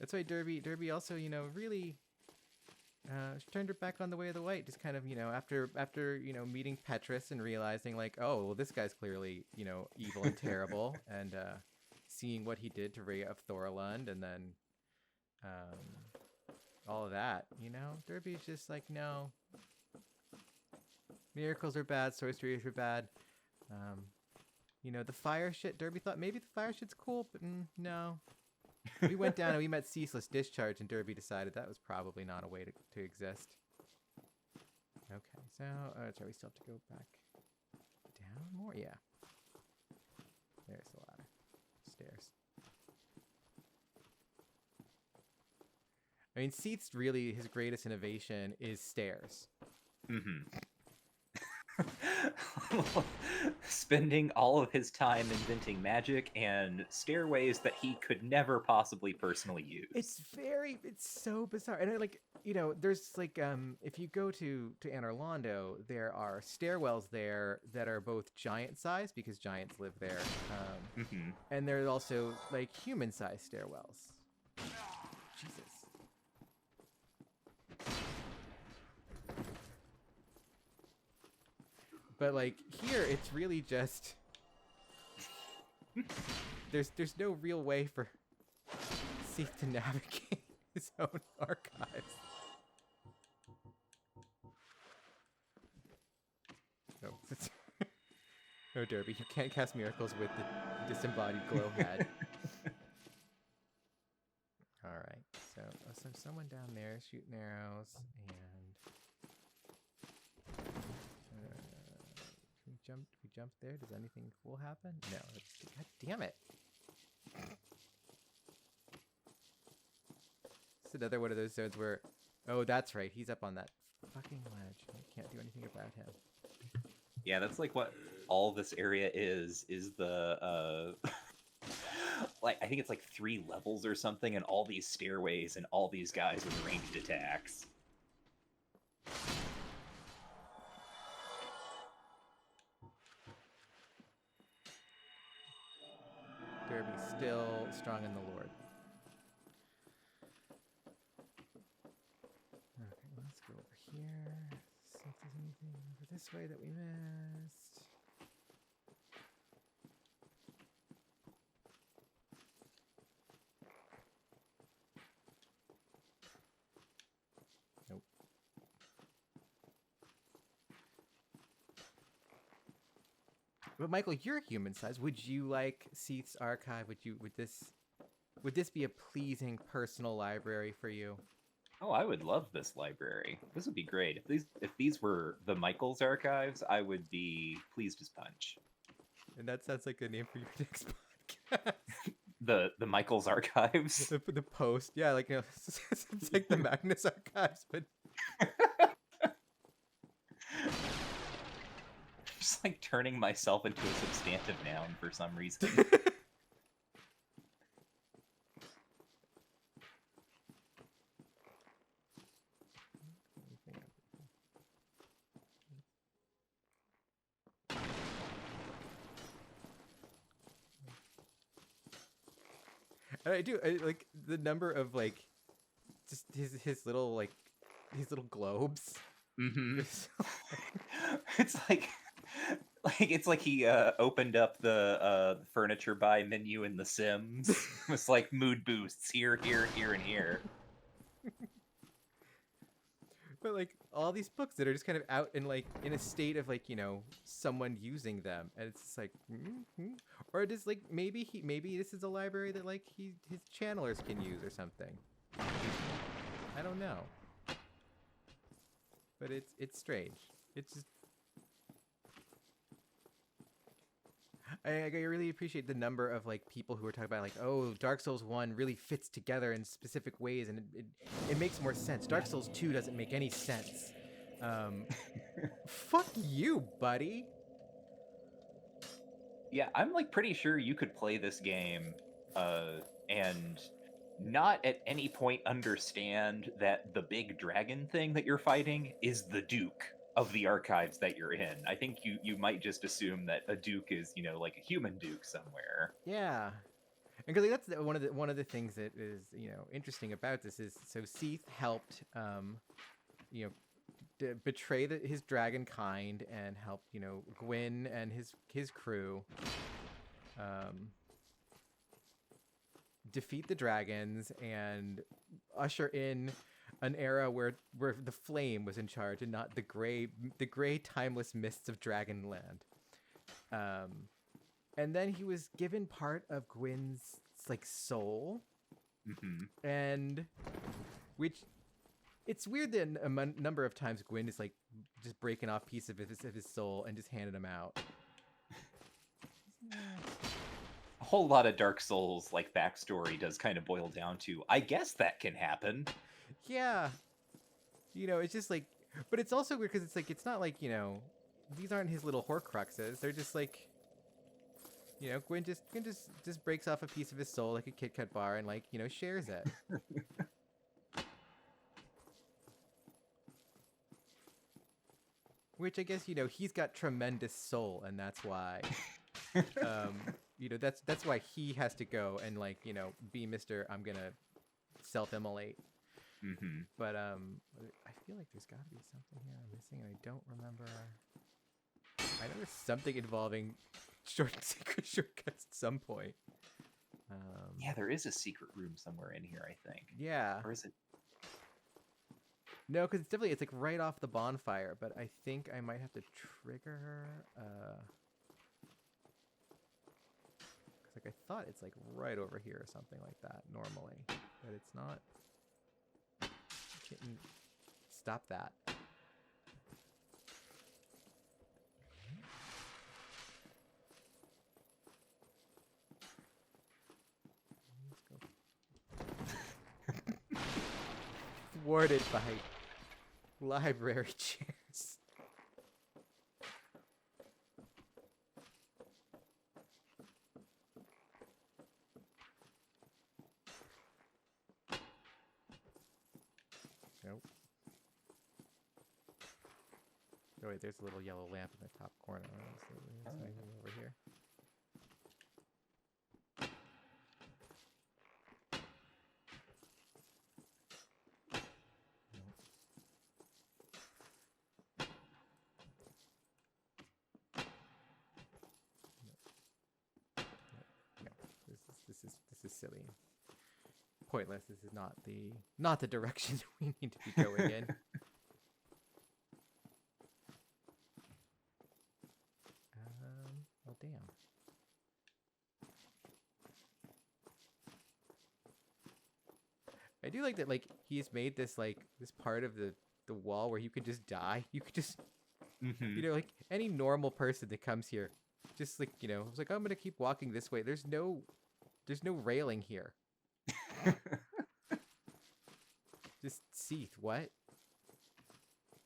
That's why Derby also, you know, really she turned her back on the way of the white. Just kind of, you know, after you know, meeting Petrus and realizing like, oh, well, this guy's clearly, you know, evil and terrible, and seeing what he did to Rhea of Thorlund, and then all of that, you know, Derby's just like, no, miracles are bad, sorceries are bad. You know, the fire shit, Derby thought maybe the fire shit's cool, but no. We went down and we met Ceaseless Discharge, and Derby decided that was probably not a way to exist. Okay, so, sorry, we still have to go back down more? Yeah. There's the ladder. Stairs. I mean, Seath's really, his greatest innovation is stairs. Mm-hmm. Spending all of his time inventing magic and stairways that he could never possibly personally use. It's so bizarre. And like, you know, there's like, if you go to Anor Londo, there are stairwells there that are both giant size because giants live there. And there's also like human sized stairwells. Jesus. But like here, it's really just there's no real way for Seath to navigate his own archives. No, no, Derby, you can't cast miracles with the disembodied glow head. All right, so someone down there shooting arrows, and we jump there. Does anything cool happen? No. God damn it. It's another one of those zones where, oh, that's right. He's up on that fucking ledge. I can't do anything about him. Yeah, that's like what all this area is the like, I think it's like 3 levels or something, and all these stairways and all these guys with ranged attacks. Derby still strong in the Lord. Okay, let's go over here. See if there's anything over this way that we missed. Nope. But Michael, you're human size. Would you like Seath's archive? Would this be a pleasing personal library for you? Oh, I would love this library. This would be great. If these were the Michael's archives, I would be pleased as punch. And that sounds like a name for your next podcast. The Michael's archives. The post, yeah, like, you know, it's like the Magnus archives, but Just like turning myself into a substantive noun for some reason. I like the number of like just his little globes. Mm-hmm. It's like he opened up the furniture buy menu in The Sims. It's like mood boosts here, here, here, and here. But like all these books that are just kind of out in like in a state of like, you know, someone using them, and it's just like, or it is like maybe this is a library that like his channelers can use or something. I don't know, but it's strange. It's just I really appreciate the number of like people who are talking about like, oh, Dark Souls 1 really fits together in specific ways, and it makes more sense. Dark Souls 2 doesn't make any sense. Fuck you, buddy. Yeah, I'm like pretty sure you could play this game and not at any point understand that the big dragon thing that you're fighting is the Duke of the archives that you're in. I think you might just assume that a Duke is, like a human Duke somewhere. Yeah. And because that's one of the things that is interesting about this is so Seath helped you know betray his dragon kind and helped Gwyn and his crew defeat the dragons and usher in an era where the flame was in charge and not the gray timeless mists of Dragonland. And then he was given part of Gwyn's soul, and which it's weird that a number of times Gwyn is just breaking off piece of his soul and just handing them out. A whole lot of Dark Souls backstory does kind of boil down to, I guess that can happen. Yeah, it's just but it's also weird because it's not these aren't his little Horcruxes. They're just Gwyn just breaks off a piece of his soul like a Kit Kat bar and shares it. Which I guess he's got tremendous soul, and that's why that's why he has to go and be Mr. I'm gonna self-immolate. But I feel like there's got to be something here I'm missing, and I don't remember. I know there's something involving secret shortcuts at some point. Yeah, there is a secret room somewhere in here, I think. Yeah. Or is it? No, because it's definitely right off the bonfire, but I think I might have to trigger. Because I thought it's right over here or something like that normally, but it's not. Kitten, stop that. Thwarted by library chairs. Nope. Oh wait, there's a little yellow lamp in the top corner. Over here. This is silly. Pointless. This is not the direction we need to be going in. Oh damn. I do like that he's made this this part of the wall where you could just die. You could just any normal person that comes here just it's I'm gonna keep walking this way. There's no railing here. Just Seath, what?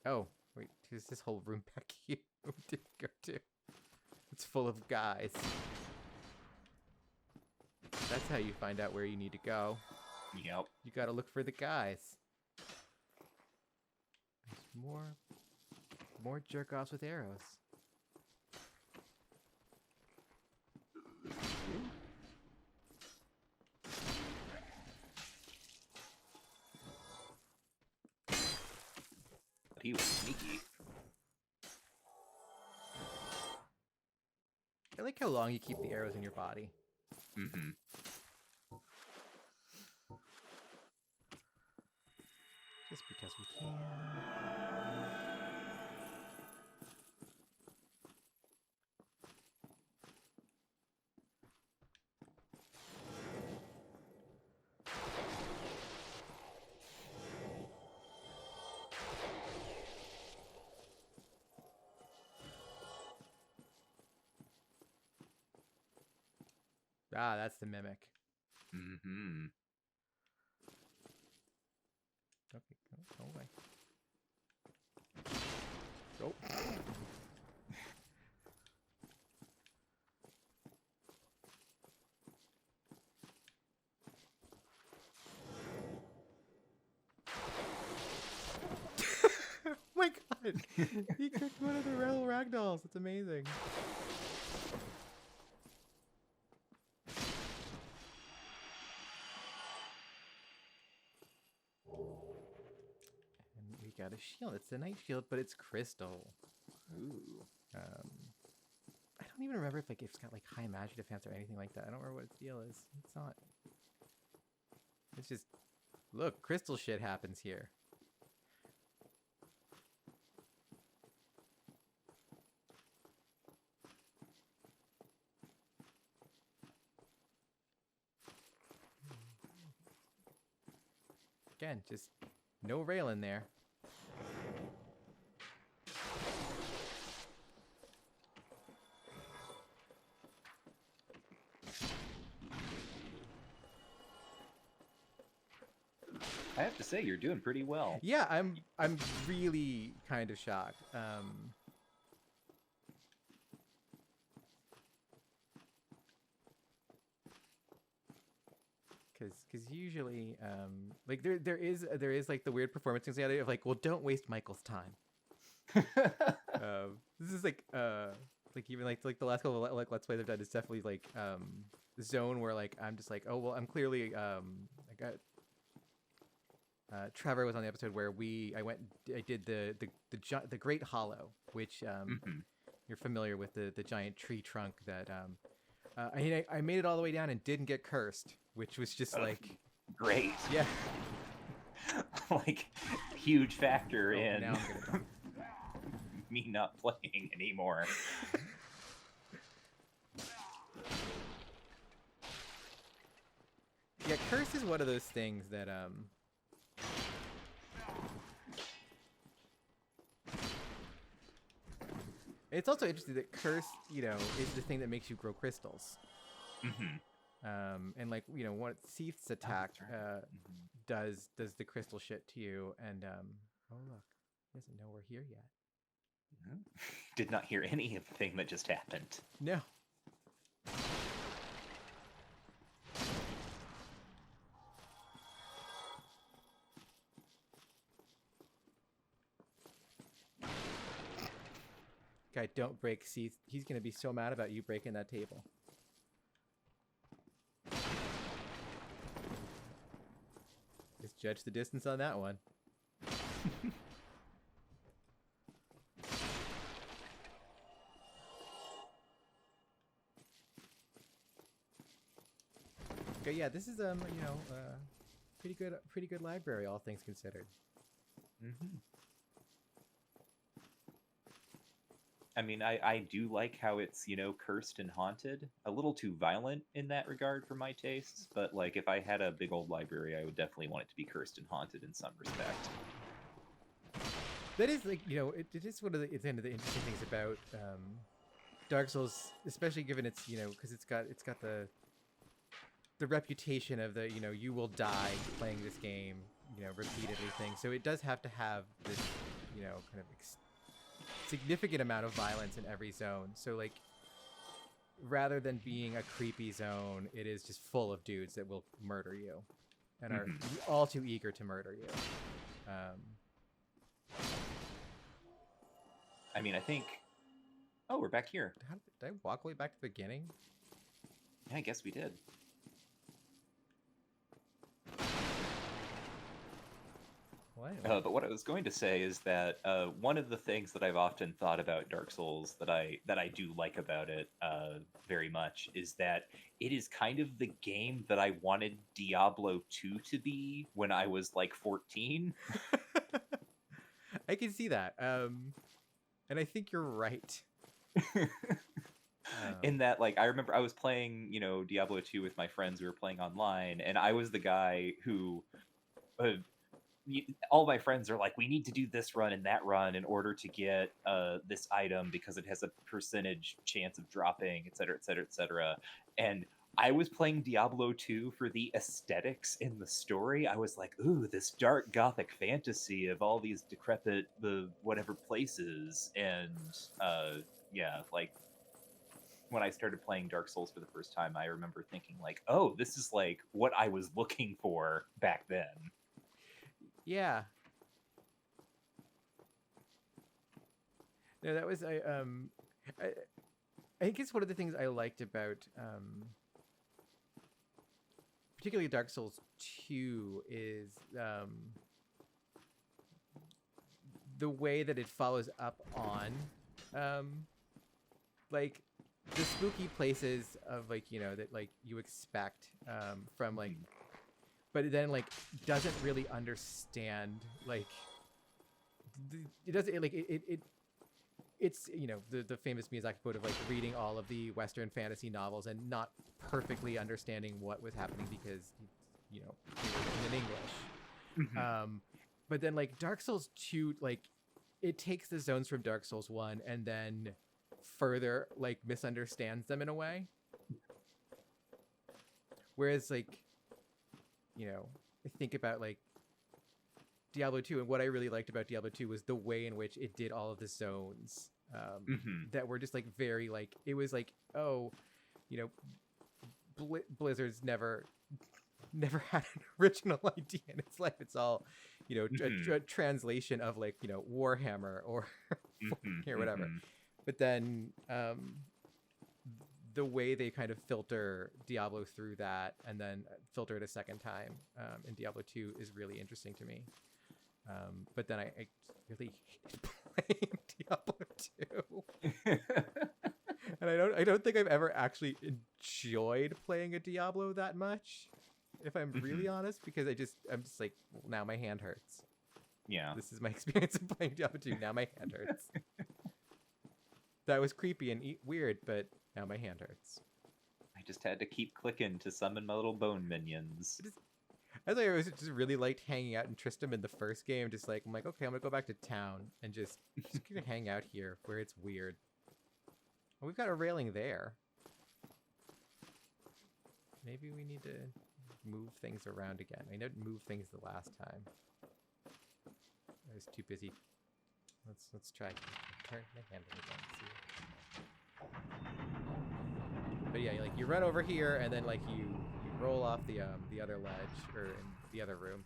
Oh, wait, there's this whole room back here we didn't go to. It's full of guys. That's how you find out where you need to go. Yep. You gotta look for the guys. There's more jerk-offs with arrows. He was sneaky. I like how long you keep the arrows in your body. Just because we can. Ah, that's the mimic. Okay, go away. Go. He cooked one of the real ragdolls. It's amazing. And we got a shield. It's a night shield, but it's crystal. Ooh. I don't even remember if it's got like high magic defense or anything like that. I don't remember what its deal is. It's not. It's just, look, crystal shit happens here. Again, just no rail in there. I have to say, you're doing pretty well. Yeah, I'm really kind of shocked. Because usually, like there is like the weird performance things of like, well, don't waste Michael's time. This is like even like the last couple of like let's plays I've done is definitely like the zone where like I'm just like, oh well, I'm clearly I got Trevor was on the episode where I did the Great Hollow, which you're familiar with the giant tree trunk that I made it all the way down and didn't get cursed, which was just like great. Yeah. Like huge factor in now I'm gonna me not playing anymore. Yeah, curse is one of those things that it's also interesting that curse, is the thing that makes you grow crystals. And like, what Seath's attack does the crystal shit to you, and oh look, he doesn't know we're here yet. Did not hear anything that just happened. No. Guy, don't break Seath. He's gonna be so mad about you breaking that table. Just judge the distance on that one. Okay, yeah, this is pretty good library, all things considered. I mean, I do like how it's, cursed and haunted. A little too violent in that regard for my tastes, but like if I had a big old library, I would definitely want it to be cursed and haunted in some respect. That is like, it is one of the interesting things about Dark Souls, especially given its, because it's got the reputation of the, you will die playing this game, repeatedly thing. So it does have to have this, kind of significant amount of violence in every zone. So like, rather than being a creepy zone, it is just full of dudes that will murder you and are all too eager to murder you. I mean, I think... Oh, we're back here. Did I walk way back to the beginning? Yeah, I guess we did. What? But what I was going to say is that one of the things that I've often thought about Dark Souls that I do like about it very much is that it is kind of the game that I wanted Diablo 2 to be when I was like 14. I can see that. And I think you're right. In that, like, I remember I was playing, Diablo 2 with my friends. We were playing online, and I was the guy who... all my friends are like, we need to do this run and that run in order to get this item because it has a percentage chance of dropping, et cetera, et cetera, et cetera. And I was playing Diablo 2 for the aesthetics in the story. I was like, ooh, this dark gothic fantasy of all these decrepit, whatever places. And yeah, like, when I started playing Dark Souls for the first time, I remember thinking like, oh, this is like what I was looking for back then. Yeah. No, that was I, I think it's one of the things I liked about particularly Dark Souls 2 is the way that it follows up on like the spooky places of like, you know, that like you expect from like, but it then like doesn't really understand like it doesn't like it's, you know, the famous Miyazaki quote of like reading all of the Western fantasy novels and not perfectly understanding what was happening because, you know, they were written in English. But then like Dark Souls 2, like it takes the zones from Dark Souls 1 and then further like misunderstands them in a way. Whereas like, you know, I think about like Diablo 2, and what I really liked about Diablo 2 was the way in which it did all of the zones that were just like very like, it was like, oh, you know, Blizzard's never had an original idea in its life. It's all, you know, a translation of like, you know, Warhammer or or whatever. But then the way they kind of filter Diablo through that and then filter it a second time in Diablo 2 is really interesting to me. But then I really hated playing Diablo 2. And I don't think I've ever actually enjoyed playing a Diablo that much, if I'm really honest, because I'm just like, well, now my hand hurts. Yeah. This is my experience of playing Diablo 2. Now my hand hurts. That was creepy and weird, but now my hand hurts. I just had to keep clicking to summon my little bone minions. I thought I was just really liked hanging out in Tristram in the first game. Just like, I'm like, okay, I'm gonna go back to town and just gonna hang out here where it's weird. Oh, we've got a railing there. Maybe we need to move things around again. I didn't move things the last time. I was too busy. Let's try. Turn my handle again. See. But yeah, like you run over here and then like you roll off the other ledge or in the other room,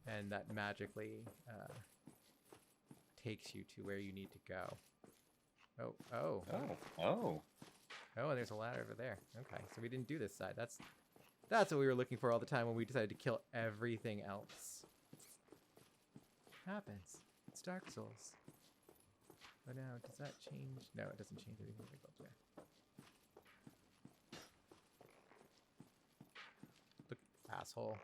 and that magically takes you to where you need to go. Oh, and there's a ladder over there. Okay, so we didn't do this side. That's what we were looking for all the time when we decided to kill everything else. Happens. It's Dark Souls. But now, does that change? No, it doesn't change anything. Go up there. Look, asshole.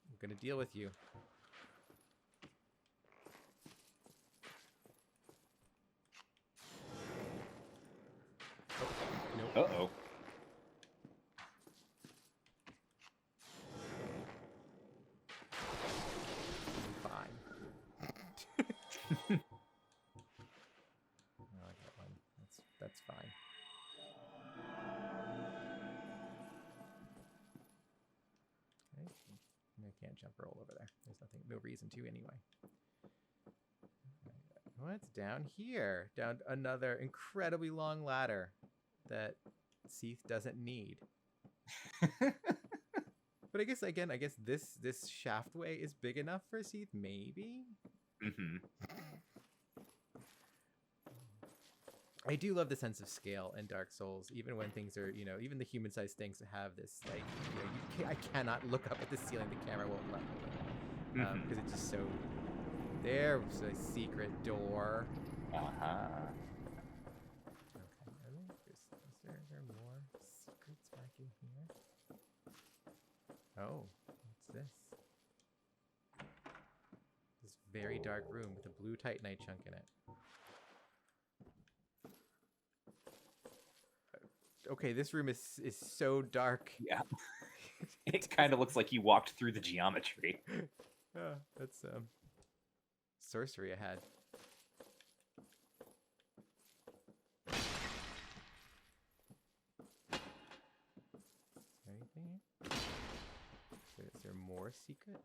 I'm gonna deal with you. Uh-oh. Fine. Oh, I got one. That's fine. Okay. I can't jump roll over there. There's no reason to anyway. What's down here? Down another incredibly long ladder that Seath doesn't need. But I guess this shaftway is big enough for Seath, maybe? I do love the sense of scale in Dark Souls, even when things are, you know, even the human-sized things have this, like, you know, I cannot look up at the ceiling, the camera won't let me. Because it's just so... There's a secret door. Uh-huh. Okay, is there more secrets back in here? Oh, what's this? This very dark room with a blue Titanite chunk in it. Okay, this room is so dark. Yeah. It kind of looks like you walked through the geometry. That's sorcery ahead. Anything here? Is there more secret?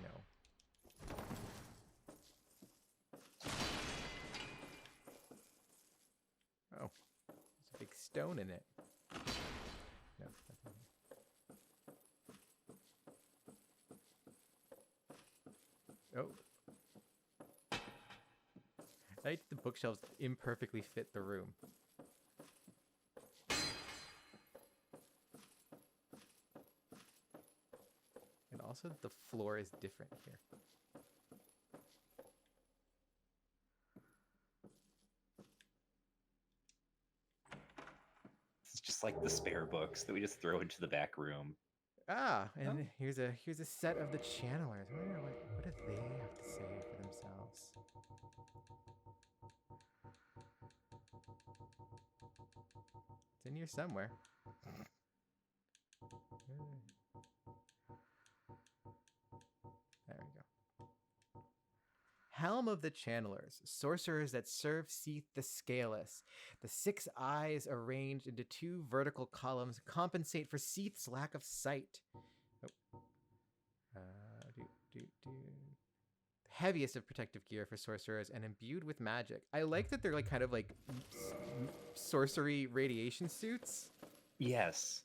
No. Oh, there's a big stone in it. No, nothing here. Oh. I think the bookshelves imperfectly fit the room. And also the floor is different here. It's just like the spare books that we just throw into the back room. Ah, and here's a set of the channelers. I wonder what do they have to say for themselves? It's in here somewhere. There we go. Helm of the Channelers, sorcerers that serve Seath the Scaleless. The 6 eyes arranged into 2 vertical columns compensate for Seath's lack of sight. Heaviest of protective gear for sorcerers and imbued with magic. I like that they're like kind of like sorcery radiation suits. Yes.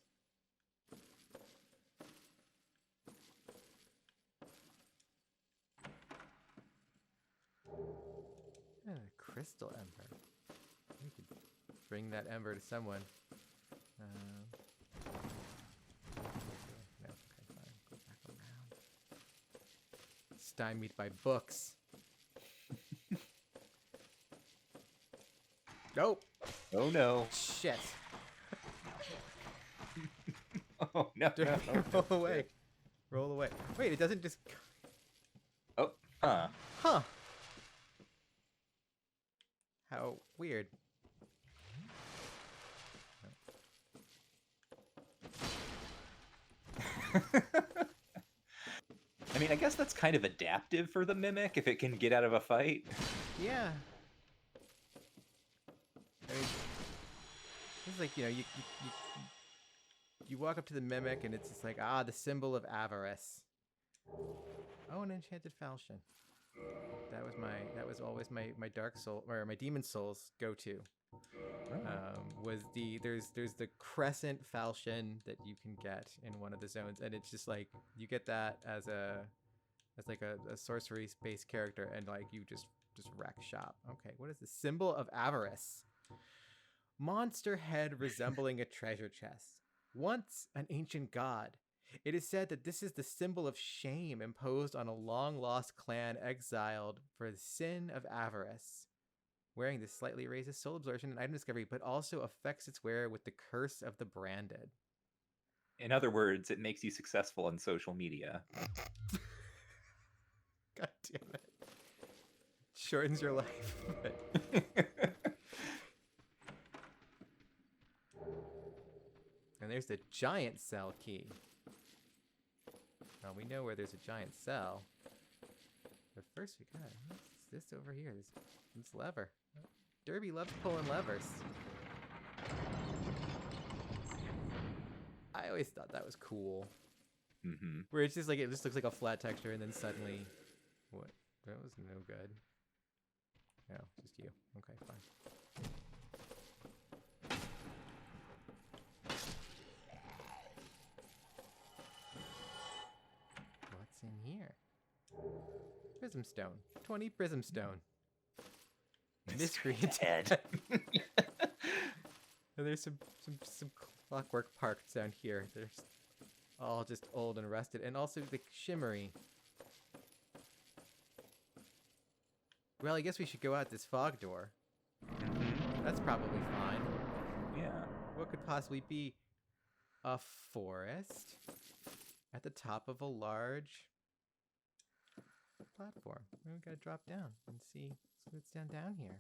Crystal Ember. We could bring that Ember to someone. No, okay, fine. Go back around. Stymied by books. Nope. Oh no. Shit. Oh no. Roll away. Roll away. Wait, it doesn't just. Oh, huh. Huh. How weird. I mean, I guess that's kind of adaptive for the Mimic if it can get out of a fight. Yeah. I mean, it's like, you know, you walk up to the Mimic and it's just like, ah, the symbol of Avarice. Oh, an enchanted falchion. That was always my Dark Soul or my Demon Souls go-to. Was there's the Crescent falchion that you can get in one of the zones, and it's just like you get that as like a sorcery based character, and like you just wreck shop. Okay, what is the symbol of Avarice? Monster head resembling a treasure chest. Once an ancient god. It is said that this is the symbol of shame imposed on a long-lost clan exiled for the sin of avarice. Wearing this slightly raises soul absorption and item discovery, but also affects its wearer with the curse of the branded. In other words, it makes you successful on social media. God damn it. Shortens your life. And there's the giant cell key. Well, we know where there's a giant cell. But first we got, what's this over here? This lever. Derby loves pulling levers. I always thought that was cool. Mm-hmm. Where it's just like, it just looks like a flat texture and then suddenly, what? That was no good. No, just you. Okay, fine. What's in here? Prism stone. 20 prism stone. Miscreant head. And there's some clockwork parts down here. They're all just old and rusted, and also the shimmery. Well, I guess we should go out this fog door. That's probably fine. Yeah. What could possibly be a forest at the top of a large platform? We gotta drop down and see what's down here.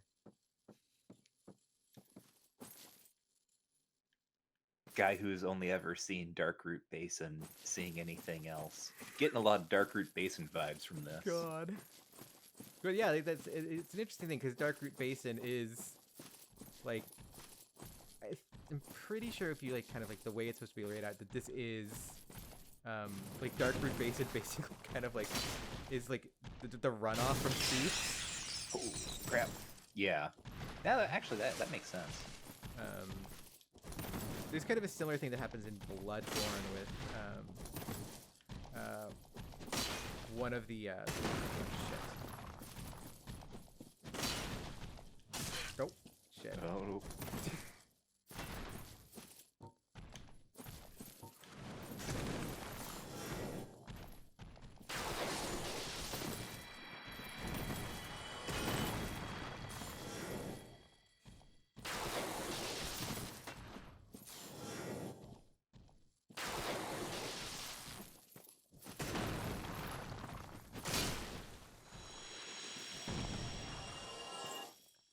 Guy who's only ever seen Darkroot Basin, seeing anything else. Getting a lot of Darkroot Basin vibes from this. God. But yeah, it's an interesting thing because Darkroot Basin is like, I'm pretty sure if you like kind of like the way it's supposed to be laid out, that this is like Darkroot Basin basically kind of like is like the runoff from Seath. Oh crap! Yeah, actually that makes sense. There's kind of a similar thing that happens in Bloodborne with one of the Oh.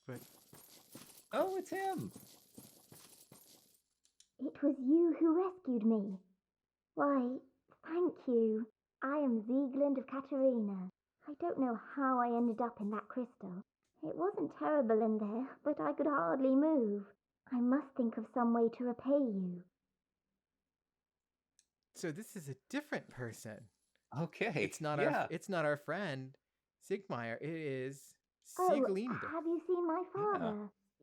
But Oh, it's him. It was you who rescued me. Why, thank you. I am Ziegland of Katerina. I don't know how I ended up in that crystal. It wasn't terrible in there, but I could hardly move. I must think of some way to repay you. so this is a different person. Okay. It's not yeah. it's not our friend Sigmire. It is Oh, Sieglinde. have you seen my father?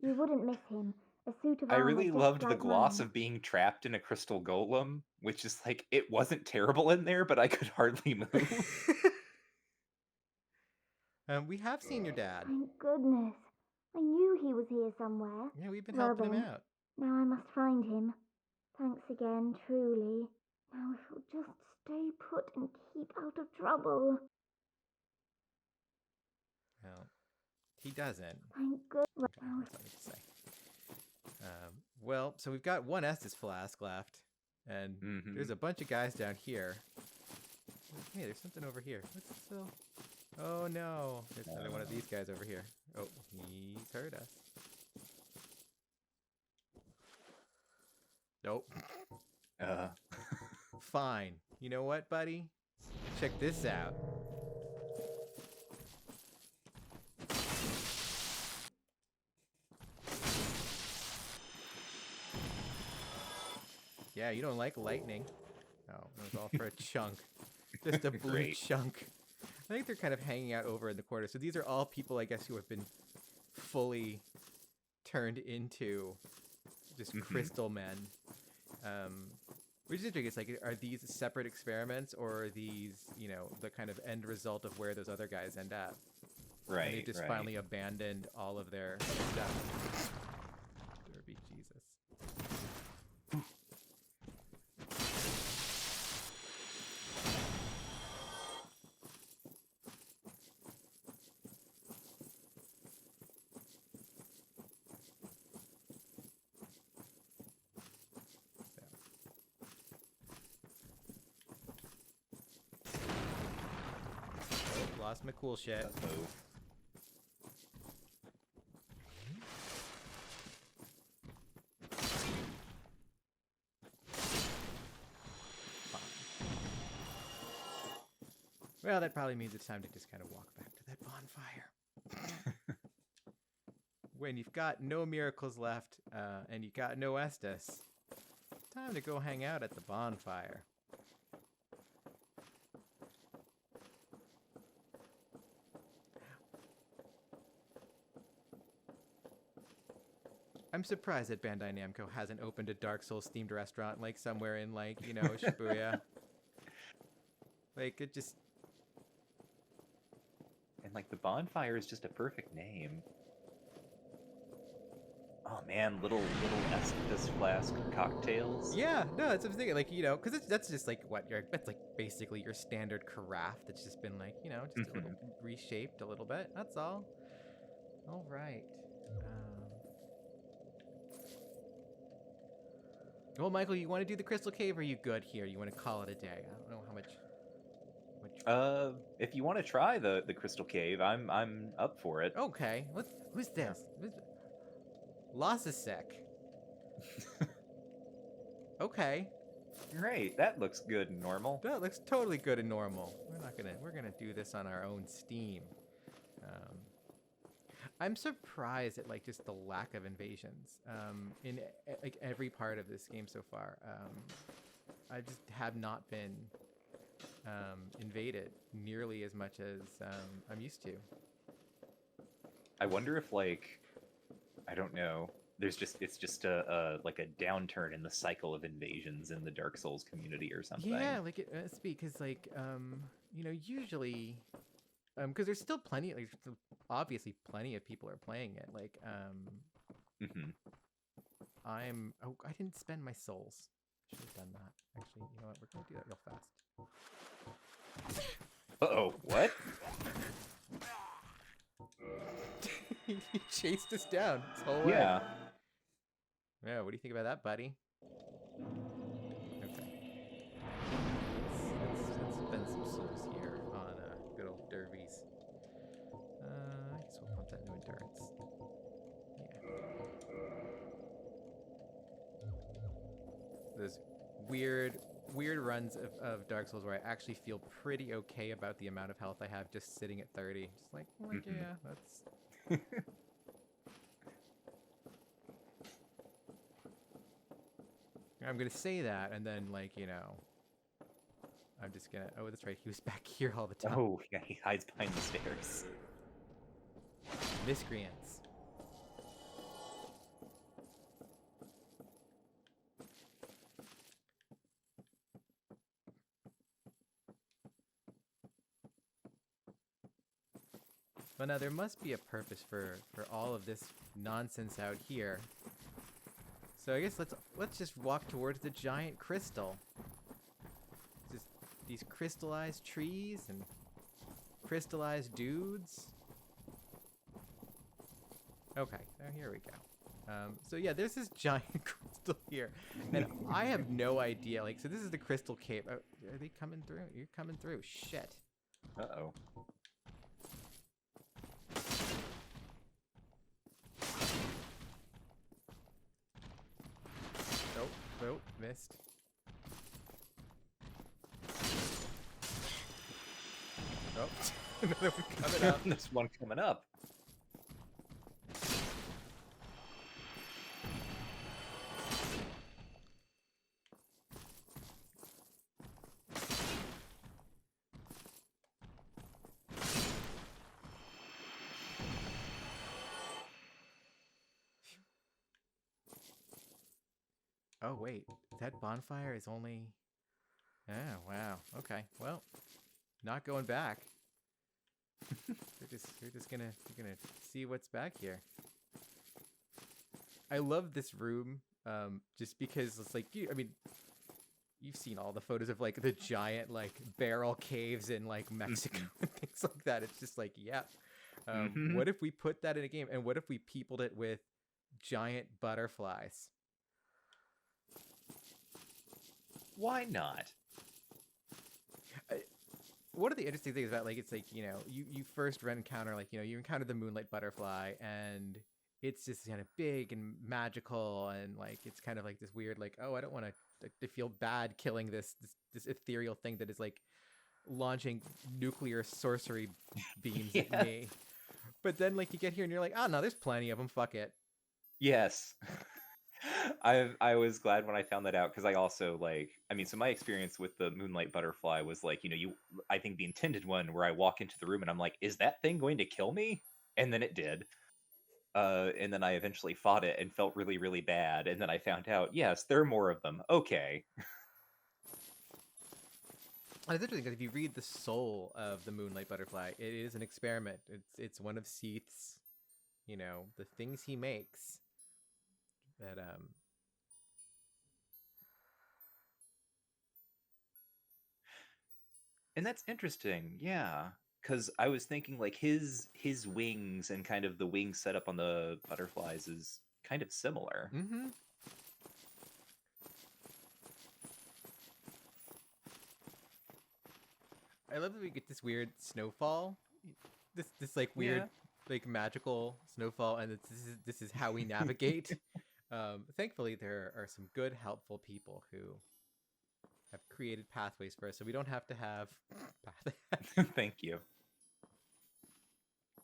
You wouldn't miss him. A suit of I armor really just loved the like gloss mine. of being trapped in a crystal golem, which is like, it wasn't terrible in there, but I could hardly move. We have seen your dad. Thank goodness. I knew he was here somewhere. Yeah, we've been Well helping him then, out. now I must find him. Thanks again, truly. Now if you'll just stay put and keep out of trouble. Well, he doesn't. Thank goodness. Okay, that's all I need to say. Well, so we've got one Estus flask left, and there's a bunch of guys down here. Hey, there's something over here. What's this still? Oh no, there's another one of these guys over here. Oh, he's heard us. Nope. Fine. You know what, buddy? Check this out. Yeah, you don't like lightning. Oh, it was all for a chunk. Just a blue Great. chunk. I think they're kind of hanging out over in the corner. So these are all people, I guess, who have been fully turned into just crystal men. Which is interesting. It's like, are these separate experiments, or are these, you know, the kind of end result of where those other guys end up? Right. And they just finally abandoned all of their stuff. Derby Jesus. Lost my cool shit. Uh-oh. Well, that probably means it's time to just kind of walk back to that bonfire. When you've got no miracles left, and you got no Estus, time to go hang out at the bonfire. I'm surprised that Bandai Namco hasn't opened a Dark Souls themed restaurant like somewhere in, like, you know, Shibuya. Like, it just... And like, the bonfire is just a perfect name. Oh man, little Estus flask cocktails. Yeah, no, that's what I'm thinking. Like, you know, because that's just like that's like basically your standard carafe that's just been like, you know, just a little reshaped a little bit. That's all. All right. Well, Michael, you want to do the Crystal Cave, or are you good here? You want to call it a day? I don't know how much. If you want to try the Crystal Cave, I'm up for it. Okay. Who's this? Lossasek. Okay. Great, that looks good and normal. That looks totally good and normal. We're gonna do this on our own steam. I'm surprised at like just the lack of invasions in like every part of this game so far. I just have not been invaded nearly as much as I'm used to. I wonder if, like, I don't know, it's just a like a downturn in the cycle of invasions in the Dark Souls community or something. Yeah, like it must be because like you know, usually because there's still plenty, like obviously plenty of people are playing it. Like Mm-hmm. Oh, I didn't spend my souls. Should have done that. Actually, you know what? We're gonna do that real fast. Uh-oh, what? He chased us down this whole way. Yeah. Yeah, what do you think about that, buddy? Okay. Let's spend some souls here on good old derbies. I guess we'll pump that into endurance. Yeah. Those weird runs of Dark Souls where I actually feel pretty okay about the amount of health I have just sitting at 30. Just like yeah, that's... I'm gonna say that, and then, like, you know, I'm just gonna... Oh, that's right, he was back here all the time. Oh, yeah, he hides behind the stairs. Miscreants. But now there must be a purpose for all of this nonsense out here. So I guess let's just walk towards the giant crystal. Just these crystallized trees and crystallized dudes. Okay, so here we go. So yeah, there's this giant crystal here, and I have no idea. Like, so this is the crystal cave. Are they coming through? You're coming through. Shit. Uh-oh. Nope, missed. Oh, another one coming up. There's one coming up. Oh wait, that bonfire is only... Oh wow. Okay. Well, not going back. we're just gonna see what's back here. I love this room, just because it's like I mean, you've seen all the photos of like the giant like barrel caves in like Mexico and things like that. It's just like, yeah. What if we put that in a game, and what if we peopled it with giant butterflies? Why not? One of the interesting things about, like, it's like, you know, you first encounter, like, you know, you encounter the Moonlight butterfly, and it's just kind of big and magical, and like it's kind of like this weird, like, oh, I don't want to feel bad killing this ethereal thing that is like launching nuclear sorcery beams at me. But then, like, you get here and you're like, oh no, there's plenty of them. Fuck it. Yes. I was glad when I found that out, because I also, like, I mean, so my experience with the Moonlight butterfly was like, you know, I think the intended one where I walk into the room and I'm like, is that thing going to kill me? And then it did. And then I eventually fought it and felt really, really bad. And then I found out, yes, there are more of them. Okay. And it's interesting because if you read the soul of the Moonlight butterfly, it is an experiment. It's one of Seath's, you know, the things he makes. That And that's interesting, yeah. Because I was thinking, like, his wings and kind of the wing setup on the butterflies is kind of similar. Mm-hmm. I love that we get this weird snowfall. This like weird, like, magical snowfall, and this is how we navigate. Thankfully, there are some good, helpful people who have created pathways for us, so we don't have to have Thank you.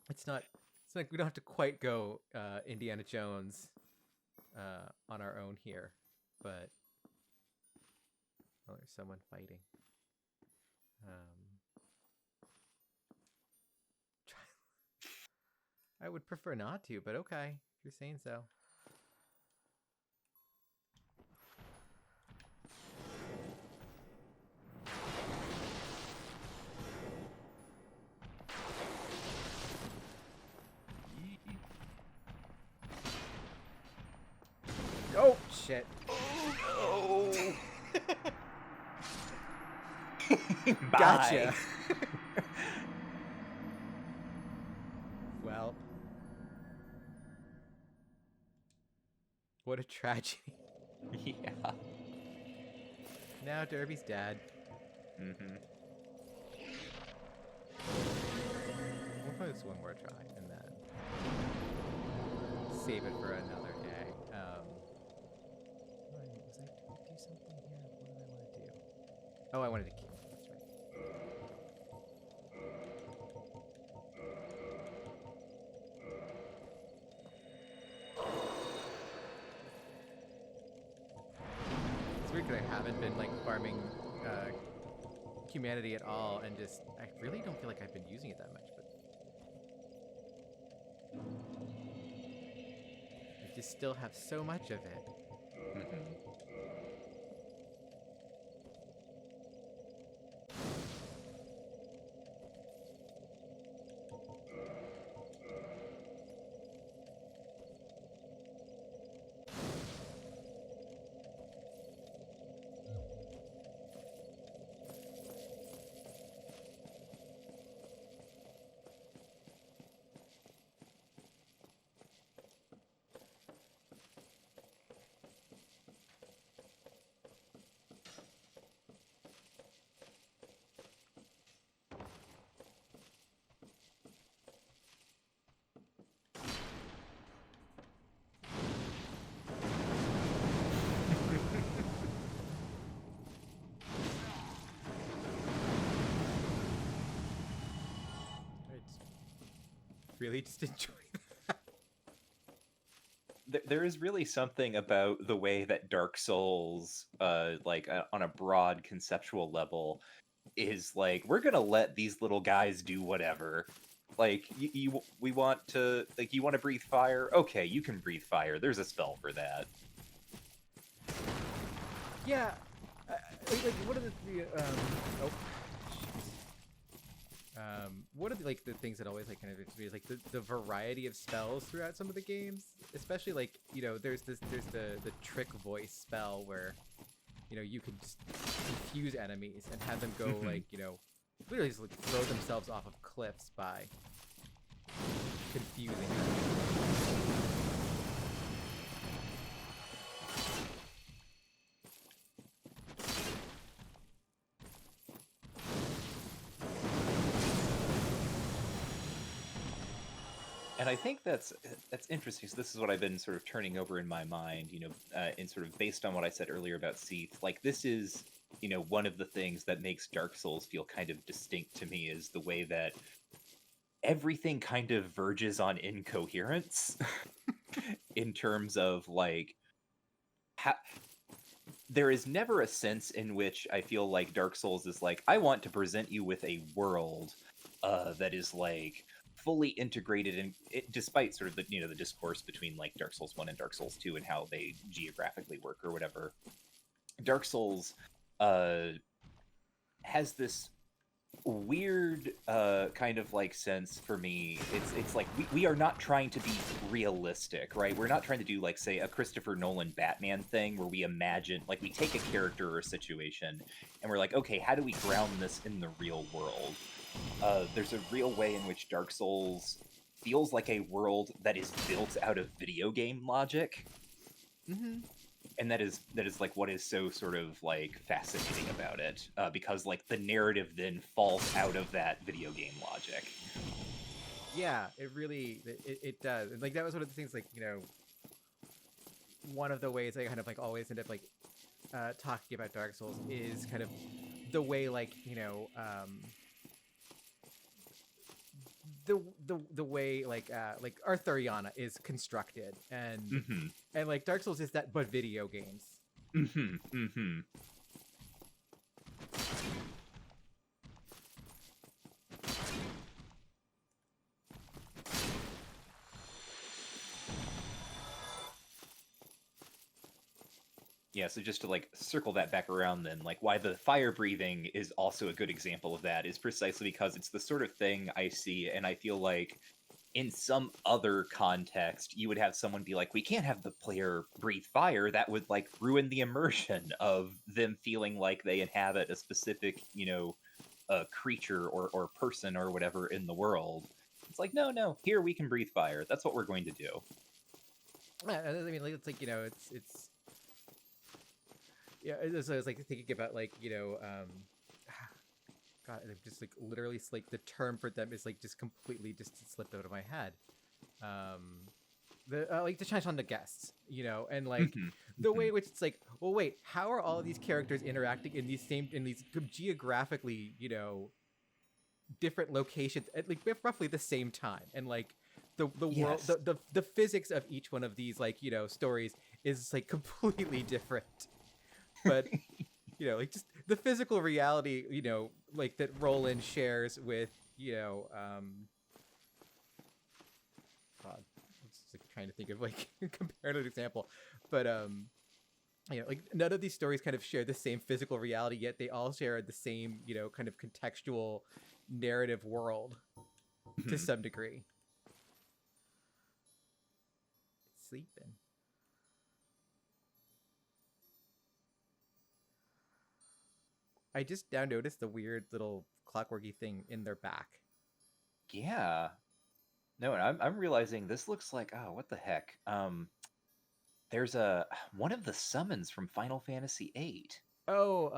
It's like we don't have to quite go Indiana Jones on our own here, but oh, there's someone fighting. I would prefer not to, but okay, if you're saying so. Oh shit! Oh. Bye. Gotcha. Well, what a tragedy. Yeah. Now Derby's dead. Mm-hmm. We'll play this one more try and then save it for another day. Was I to do something here? What did I want to do? Oh, I wanted to kill. That's right. It's weird because I haven't been like farming humanity at all, and just I really don't feel like I've been using it that much, but I just still have so much of it. Mm-hmm. Really just enjoy that. There is really something about the way that Dark Souls, on a broad conceptual level, is like, we're gonna let these little guys do whatever. Like, we want to, like, you want to breathe fire? Okay, you can breathe fire. There's a spell for that. Yeah, like what are the oh, one of the things that always kind of interests me is like the variety of spells throughout some of the games, especially like there's the trick voice spell where you can just confuse enemies and have them go literally just throw themselves off of cliffs by confusing enemies. And I think that's interesting. So this is what I've been sort of turning over in my mind, and sort of based on what I said earlier about Seath. Like, this is, one of the things that makes Dark Souls feel kind of distinct to me is the way that everything kind of verges on incoherence in terms of like there is never a sense in which I feel like Dark Souls is like, I want to present you with a world that is like fully integrated, and despite sort of the the discourse between like Dark Souls 1 and Dark Souls 2 and how they geographically work or whatever, Dark Souls has this weird kind of like sense for me. It's like we are not trying to be realistic, right? We're not trying to do like, say, a Christopher Nolan Batman thing where we imagine, like, we take a character or a situation and we're like, okay, how do we ground this in the real world? There's a real way in which Dark Souls feels like a world that is built out of video game logic. Mm-hmm. And that is like what is so sort of like fascinating about it, because like the narrative then falls out of that video game logic. Yeah, it really it does. And like that was one of the things, like one of the ways I kind of like always end up like talking about Dark Souls is kind of the way like the way like Arthuriana is constructed, and and like Dark Souls is that, but video games. Yeah, so just to like circle that back around then, like why the fire breathing is also a good example of that is precisely because it's the sort of thing I see and I feel like in some other context, you would have someone be like, we can't have the player breathe fire. That would like ruin the immersion of them feeling like they inhabit a specific, a creature or person or whatever in the world. It's like, no, here we can breathe fire. That's what we're going to do. Yeah, I mean, like, it's like, it's yeah. It's like thinking about like, God, I'm just like literally it's like the term for them is like just completely just slipped out of my head. The like to chance on the guests, and like the way in which it's like, well, wait, how are all of these characters interacting in these geographically, different locations at like roughly the same time, and like the world, Yes. the physics of each one of these like stories is like completely different, but. Like just the physical reality, like that Roland shares with, God, I'm just like trying to think of like a comparative example, but like none of these stories kind of share the same physical reality, yet they all share the same, kind of contextual narrative world to some degree. It's sleeping. I just now noticed the weird little clockworky thing in their back. Yeah. No, and I'm realizing this looks like, oh, what the heck? There's one of the summons from Final Fantasy VIII. Oh,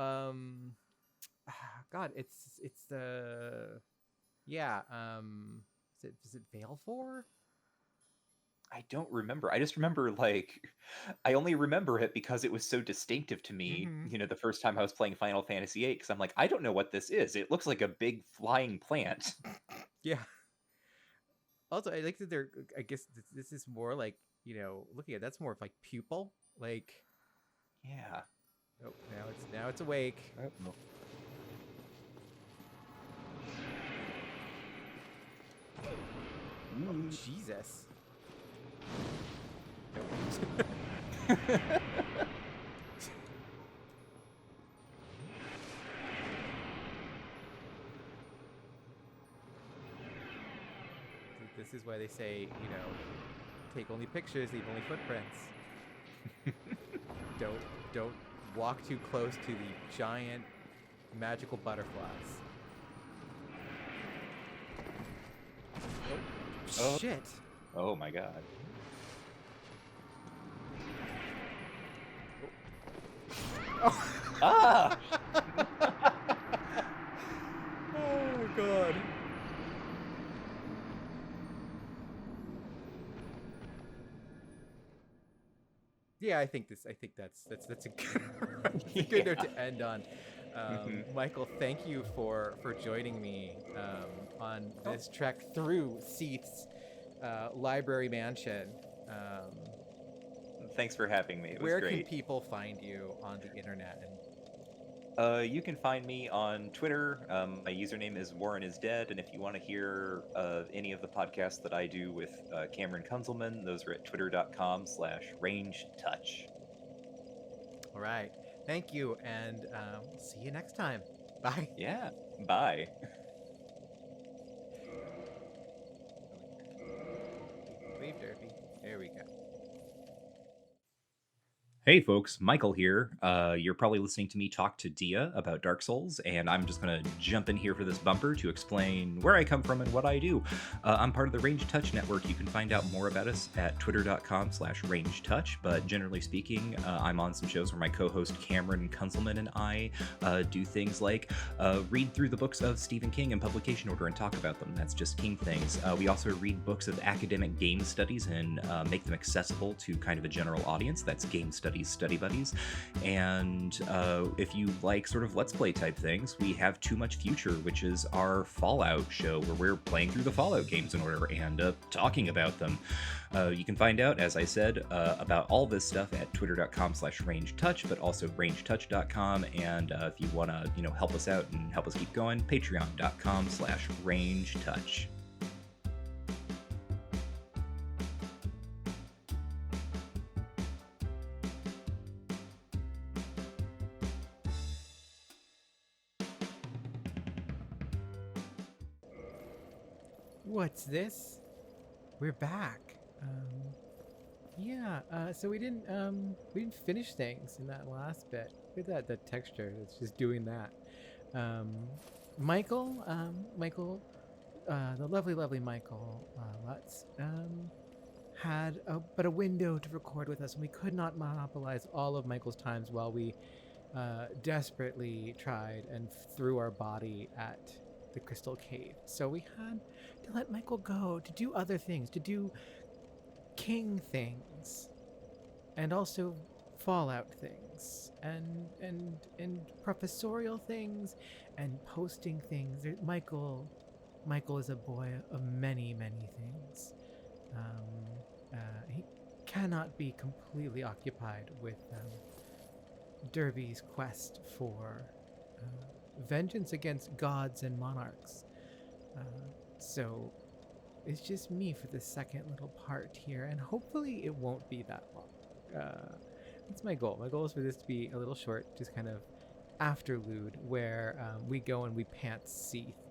God, it's the yeah. Is it Veil-4? I don't remember. I just remember like I only remember it because it was so distinctive to me, the first time I was playing Final Fantasy VIII, because I'm like, I don't know what this is. It looks like a big flying plant. Yeah. Also, I like that they're. I guess this is more like looking at that's more of like pupil, like. Yeah. Oh, now it's awake. Oh, no. Oh, Jesus. This is why they say, take only pictures, leave only footprints. Don't walk too close to the giant magical butterflies. Oh, shit. Oh my god. Oh. Ah! Oh my god. Yeah, I think that's a good, that's a good note to end on. Michael, thank you for joining me on this trek through Seath's library mansion. Thanks for having me. It was Where great. can people find you on the internet? You can find me on Twitter. My username is Warren is Dead, and if you want to hear any of the podcasts that I do with Cameron Kunzelman, those are at twitter.com/rangetouch. All right. Thank you, and we'll see you next time. Bye. Yeah. Bye. Wave derby. There we go. Hey folks, Michael here. You're probably listening to me talk to Dia about Dark Souls, and I'm just going to jump in here for this bumper to explain where I come from and what I do. I'm part of the Range Touch Network. You can find out more about us at twitter.com/rangetouch, but generally speaking, I'm on some shows where my co-host Cameron Kunzelman and I do things like read through the books of Stephen King in publication order and talk about them. That's just King things. We also read books of academic game studies and make them accessible to kind of a general audience. That's Game Studies Study Buddies. And if you like sort of Let's Play type things, we have Too Much Future, which is our Fallout show where we're playing through the Fallout games in order and talking about them. You can find out, as I said, about all this stuff at twitter.com/rangetouch, but also rangetouch.com. And if you want to, help us out and help us keep going, patreon.com/rangetouch. What's this? We're back. Yeah. So we didn't finish things in that last bit. Look at that texture. It's just doing that. Michael, the lovely Michael Lutz, had but a window to record with us, and we could not monopolize all of Michael's times while we desperately tried and threw our body at the crystal cave. So we had to let Michael go to do other things, to do king things, and also Fallout things, and professorial things, and posting things. Michael is a boy of many things. He cannot be completely occupied with Derby's quest for vengeance against gods and monarchs. So it's just me for the second little part here, and hopefully it won't be that long. That's my goal. My goal is for this to be a little short, just kind of afterlude, where we go and we pant Seath,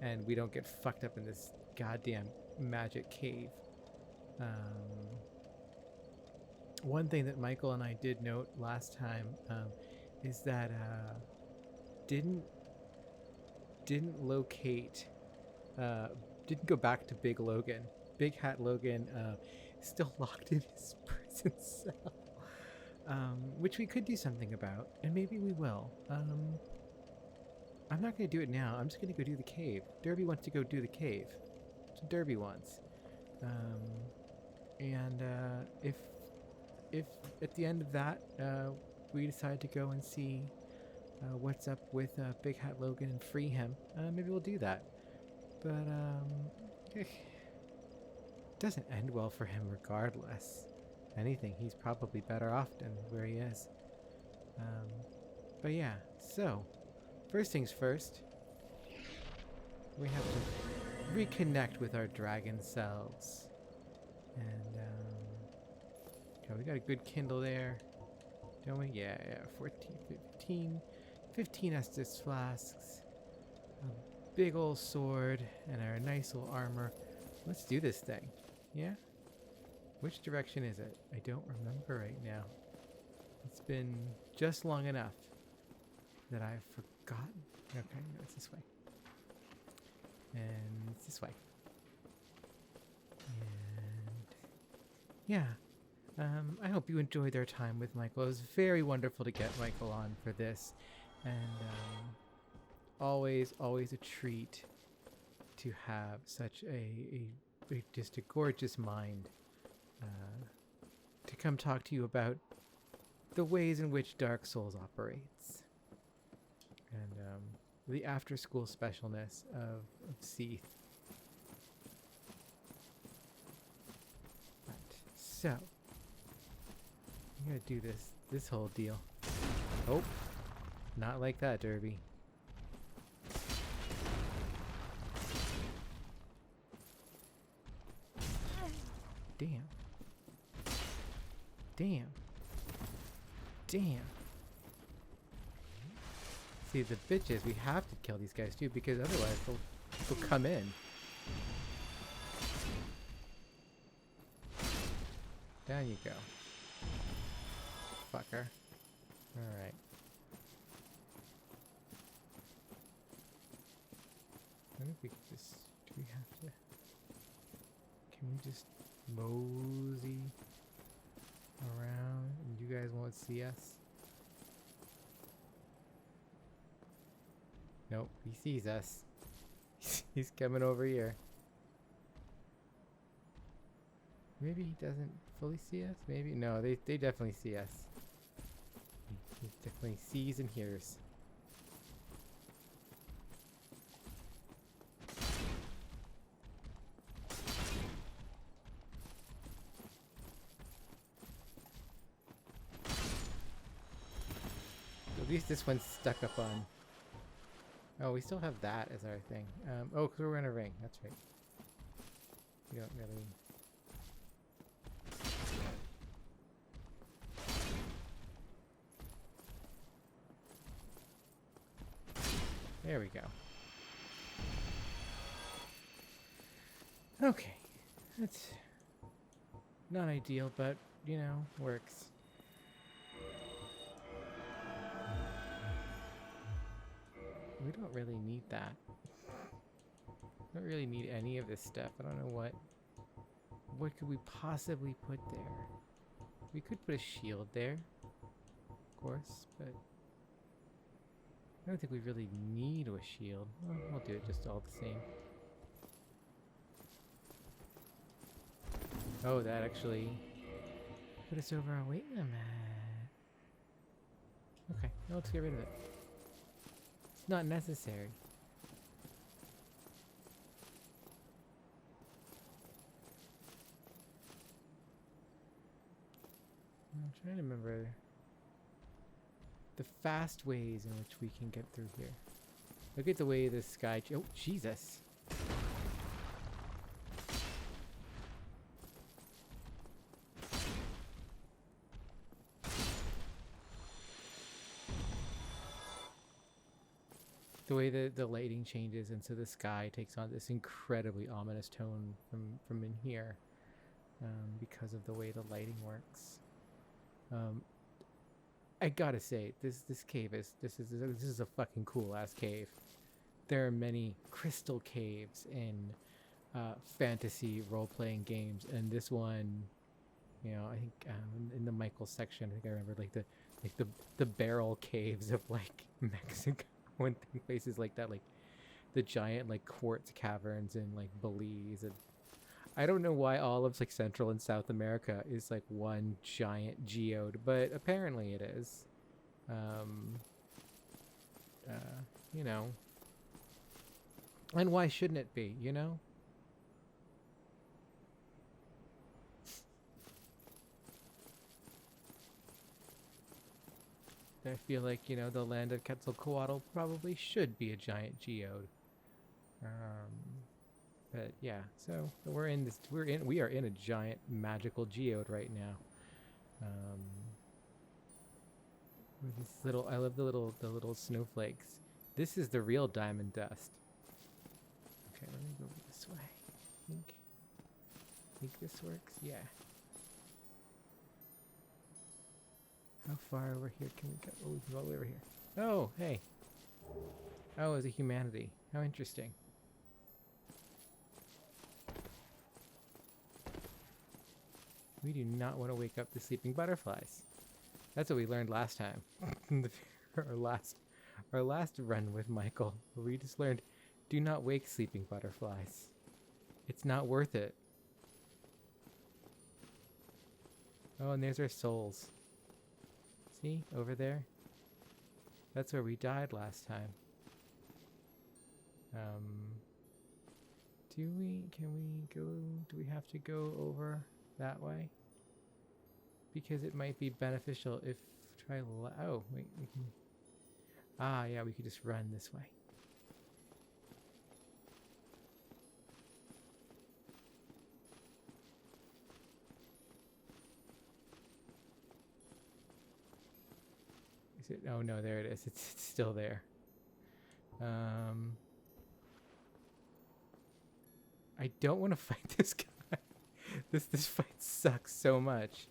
and we don't get fucked up in this goddamn magic cave. One thing that Michael and I did note last time is that didn't locate, didn't go back to Big Logan. Big Hat Logan is still locked in his prison cell, which we could do something about, and maybe we will. I'm not going to do it now. I'm just going to go do the cave. Derby wants to go do the cave. That's what Derby wants. And if at the end of that we decide to go and see what's up with Big Hat Logan and free him, maybe we'll do that. But it doesn't end well for him regardless. If anything, he's probably better off than where he is. But yeah, so first things first, we have to reconnect with our dragon selves. And okay, we got a good Kindle there, don't we? Yeah, 15 Estus flasks, a big old sword, and our nice little armor. Let's do this thing. Yeah? Which direction is it? I don't remember right now. It's been just long enough that I've forgotten. Okay, no, it's this way. And it's this way. And yeah. I hope you enjoyed our time with Michael. It was very wonderful to get Michael on for this. And always a treat to have such a just a gorgeous mind to come talk to you about the ways in which Dark Souls operates, and the after-school specialness of Seath. Right, so I'm gonna do this whole deal. Oh, not like that, Derby. Damn. See, the bitch is we have to kill these guys too, because otherwise they'll come in. Down you go. Fucker. Alright. I think we could just... do we have to... can we just mosey around and you guys won't see us? Nope, he sees us. He's coming over here. Maybe he doesn't fully see us? Maybe? No, they definitely see us. He definitely sees and hears. At least this one's stuck up on. Oh, we still have that as our thing. Oh, because we're in a ring. That's right. We don't really... There we go. Okay. That's not ideal, but, you know, works. We don't really need that. Don't really need any of this stuff. I don't know what could we possibly put there? We could put a shield there, of course, but I don't think we really need a shield. Well, we'll do it just all the same. Oh, that actually put us over our weight limit. Okay, now let's get rid of it. It's not necessary. I'm trying to remember the fast ways in which we can get through here. Look at the way this sky... Oh, Jesus! The way the lighting changes, and so the sky takes on this incredibly ominous tone from in here, because of the way the lighting works. I gotta say, this cave is this is a fucking cool ass cave. There are many crystal caves in fantasy role playing games, and this one, you know, I think in the Michael section, I think I remember like the barrel caves of like Mexico. One thing, places like that, like the giant like quartz caverns in like Belize, and I don't know why all of like Central and South America is like one giant geode, but apparently it is. You know, and why shouldn't it be? You know. I feel like, you know, the land of Quetzalcoatl probably should be a giant geode. But yeah, so we are in a giant magical geode right now. With this little, I love the little snowflakes. This is the real diamond dust. Okay, let me go this way. Think this works? Yeah. How far over here can we go? Oh, we can go all the way over here. Oh, hey. Oh, it's a humanity. How interesting. We do not want to wake up the sleeping butterflies. That's what we learned last time. our last run with Michael. We just learned, do not wake sleeping butterflies. It's not worth it. Oh, and there's our souls. See, over there? That's where we died last time. Do we have to go over that way? Because it might be beneficial if, oh, wait, we can, yeah, we could just run this way. Is it? Oh no, there it is. It's still there. I don't want to fight this guy. This fight sucks so much.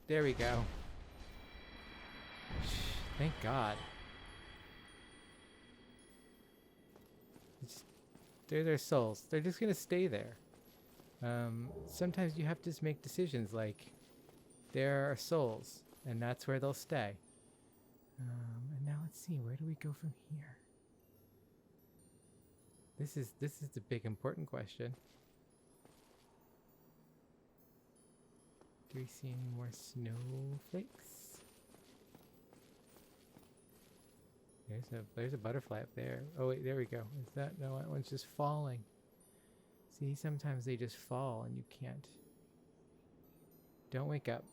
There we go. Thank God. They're their souls. They're just gonna stay there. Sometimes you have to just make decisions like, there are souls, and that's where they'll stay. And now let's see, where do we go from here? This is the big important question. Do we see any more snowflakes? There's a butterfly up there. Oh wait, there we go. Is that, no, that one's just falling. See, sometimes they just fall and you can't. Don't wake up.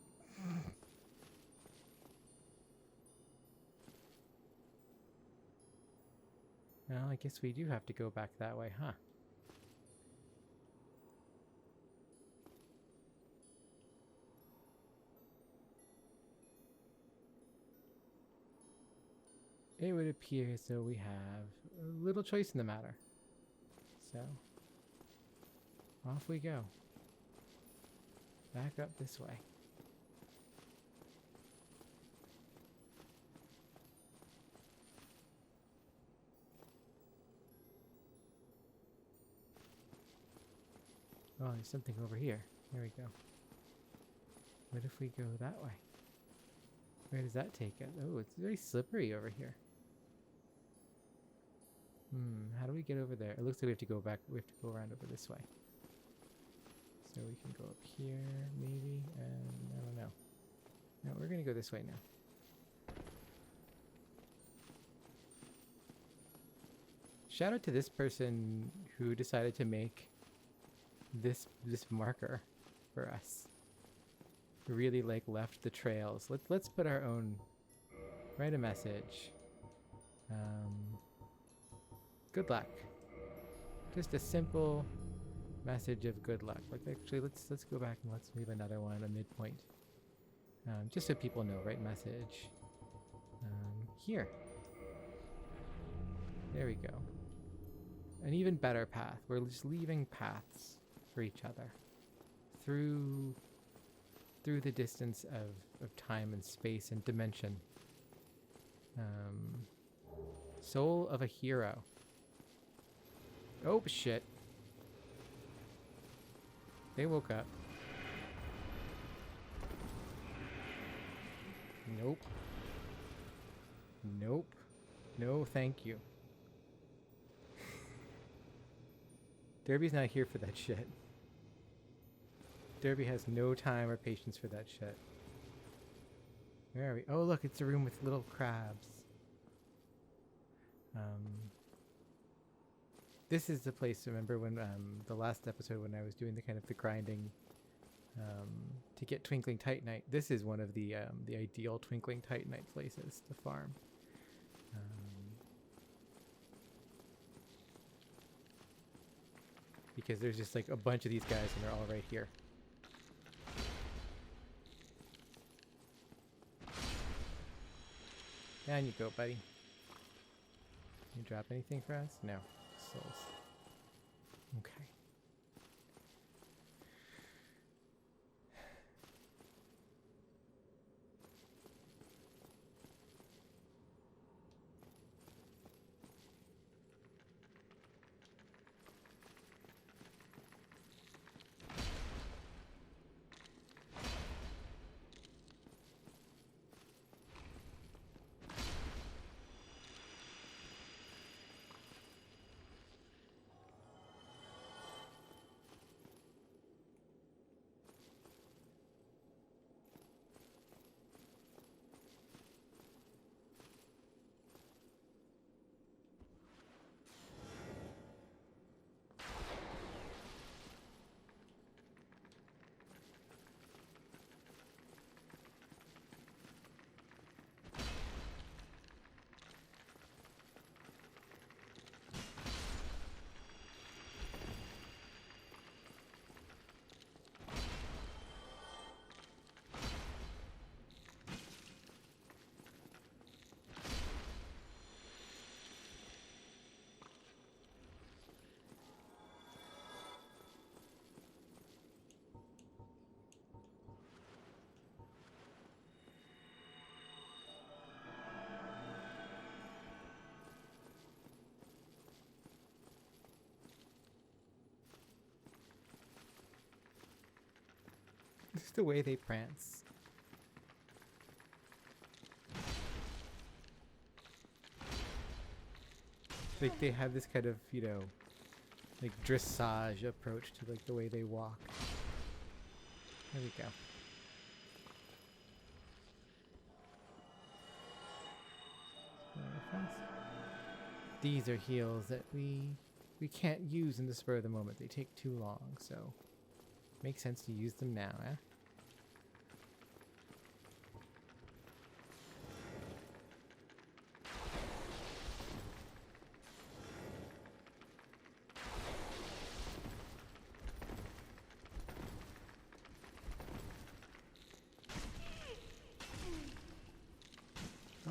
Well, I guess we do have to go back that way, huh? it would appear as though we have a little choice in the matter. So, off we go. Back up this way. Oh, there's something over here. There we go. What if we go that way? Where does that take us? Oh, it's very slippery over here. How do we get over there? It looks like we have to go back. We have to go around over this way. So we can go up here, maybe, and I don't know. No, we're gonna go this way now. Shout out to this person who decided to make this marker for us. Really like left the trails. Let's put our own. Write a message. Good luck. Just a simple message of good luck. Like actually, let's go back and let's leave another one, a midpoint. Just so people know. Write message. Here. There we go. An even better path. We're just leaving paths for each other through the distance of time and space and dimension. Soul of a hero. Oh shit. They woke up. Nope. Nope. No, thank you. Derby's not here for that shit. Derby has no time or patience for that shit. Where are we? Oh, look, it's a room with little crabs. This is the place, remember when the last episode when I was doing the grinding to get Twinkling Titanite. This is one of the ideal Twinkling Titanite places to farm. Because there's just like a bunch of these guys and they're all right here. Down you go, buddy. Can you drop anything for us? No. Souls. Okay. Just the way they prance. Like they have this kind of, you know, like dressage approach to like the way they walk. There we go. These are heals that we can't use in the spur of the moment. They take too long, so makes sense to use them now, eh?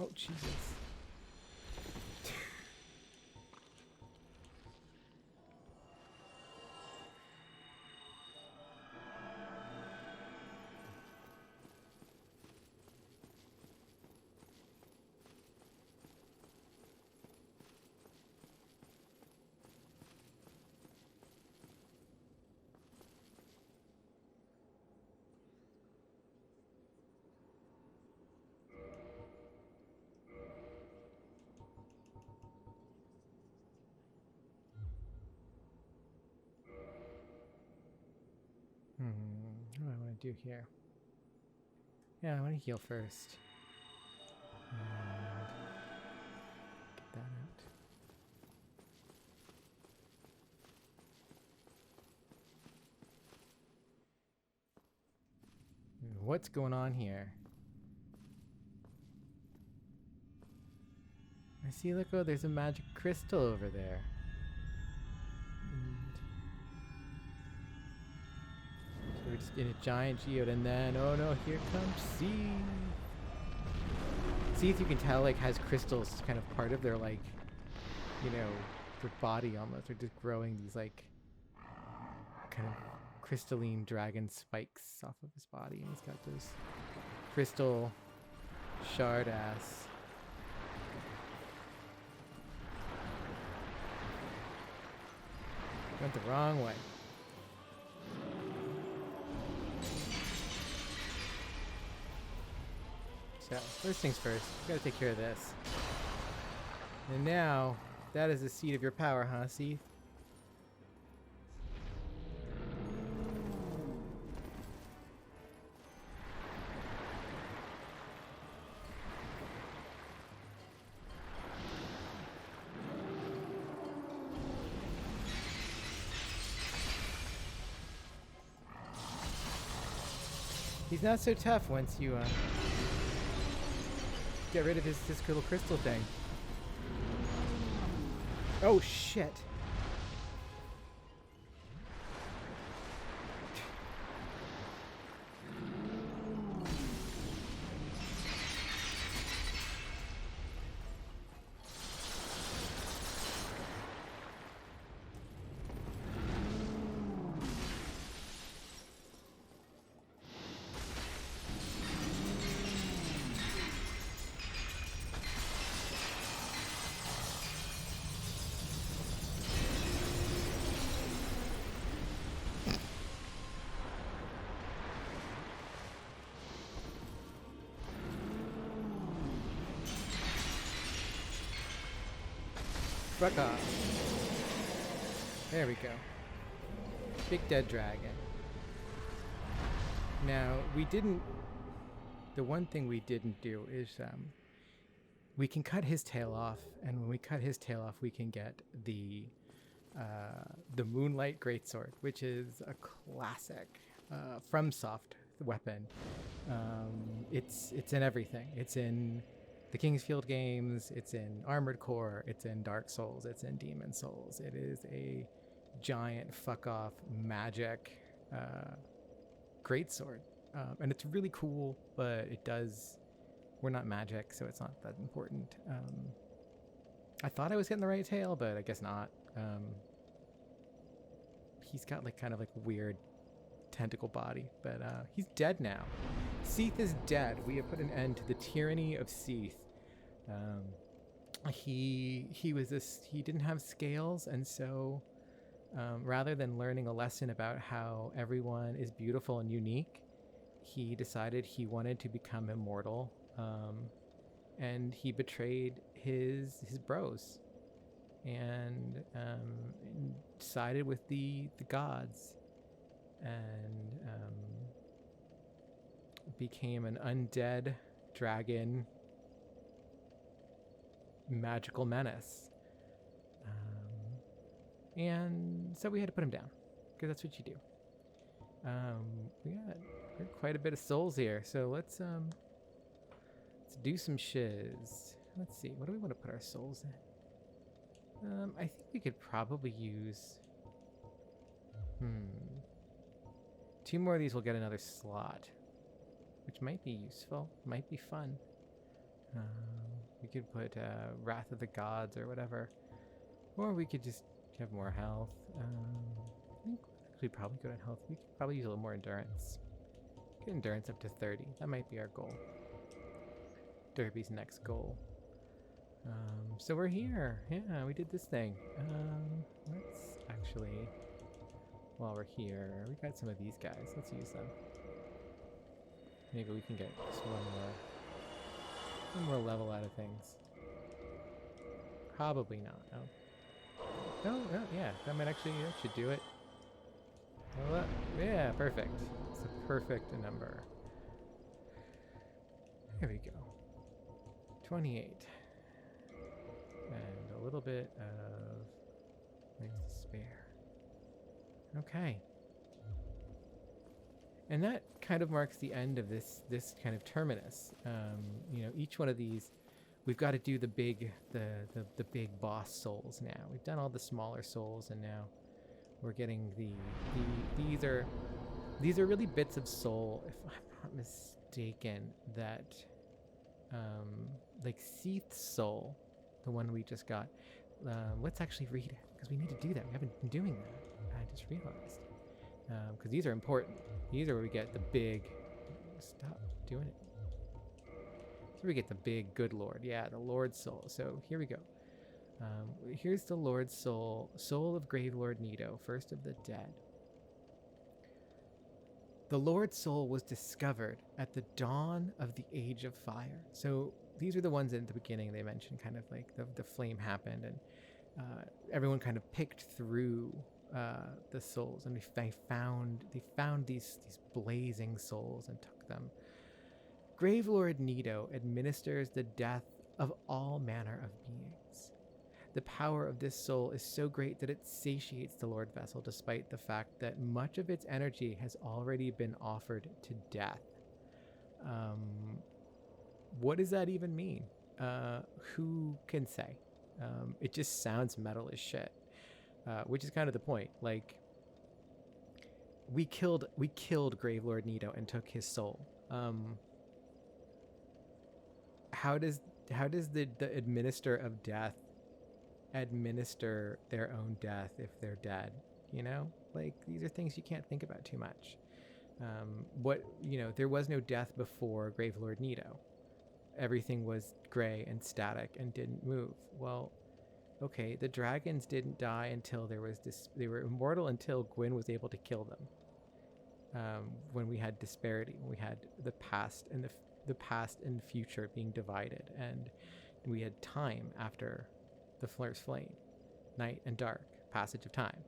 Oh, Jesus. to do here? Yeah, I want to heal first. Get that out. What's going on here? I see, look, oh, there's a magic crystal over there. So we're just in a giant geode, and then, oh no, here comes Seath. Seath, you can tell, like, has crystals kind of part of their, like, you know, their body almost. They're just growing these, like, kind of crystalline dragon spikes off of his body, and he's got those crystal shard ass. Went the wrong way. So, first things first, we gotta take care of this. And now, that is the seat of your power, huh, Seath? He's not so tough once you get rid of this little crystal thing. Oh shit. Fuck off. There we go. Big dead dragon. Now, the one thing we didn't do is, we can cut his tail off, and when we cut his tail off, we can get the Moonlight Greatsword, which is a classic, FromSoft weapon. It's in everything. It's in the Kingsfield games, it's in Armored Core, it's in Dark Souls, it's in Demon Souls. It is a giant fuck-off magic greatsword. And it's really cool, but we're not magic, so it's not that important. I thought I was getting the right tail, but I guess not. He's got like kind of like weird tentacle body, but he's dead now. Seath is dead. We have put an end to the tyranny of Seath. He didn't have scales, and so rather than learning a lesson about how everyone is beautiful and unique, he decided he wanted to become immortal, and he betrayed his bros and sided with the gods and became an undead dragon magical menace. And so we had to put him down, because that's what you do. We got quite a bit of souls here, so let's do some shiz. Let's see, what do we want to put our souls in? I think we could probably use 2 more of these will get another slot, which might be useful, might be fun. We could put Wrath of the Gods or whatever, or we could just have more health. I think we'd probably go to health. We could probably use a little more endurance. Get endurance up to 30. That might be our goal. Derby's next goal. So we're here. Yeah, we did this thing. Let's actually, while we're here, we got some of these guys. Let's use them. Maybe we can get just one more level out of things. Probably not. No, yeah, that should do it. Well, yeah, perfect. It's a perfect number. There we go. 28. And a little bit of points to spare. Okay. And that kind of marks the end of this kind of terminus. You know, each one of these, we've got to do the big boss souls now. We've done all the smaller souls, and now we're getting these are really bits of soul, if I'm not mistaken, that like Seath's soul, the one we just got. Let's actually read it, because we need to do that. We haven't been doing that. I just realized. Because these are important. These are where we get the big... Stop doing it. So we get the big good lord. Yeah, the Lord's soul. So here we go. Here's the Lord's soul. Soul of Grave Lord Nito, first of the dead. The Lord's soul was discovered at the dawn of the Age of Fire. So these are the ones at the beginning they mentioned, kind of like the flame happened, and everyone kind of picked through the souls, and they found these blazing souls and took them. Grave Lord Nito administers the death of all manner of beings. The power of this soul is so great that it satiates the Lord Vessel, despite the fact that much of its energy has already been offered to death. What does that even mean? Who can say? It just sounds metal as shit. Which is kind of the point. Like, we killed Grave Lord Nito and took his soul. How does the administer of death administer their own death if they're dead? You know, like, these are things you can't think about too much. There was no death before Grave Lord Nito. Everything was gray and static and didn't move. Well, okay, the dragons didn't die until they were immortal until Gwyn was able to kill them. When we had disparity, when we had the past and the past and future being divided, and we had time after the first flame, night and dark, passage of time.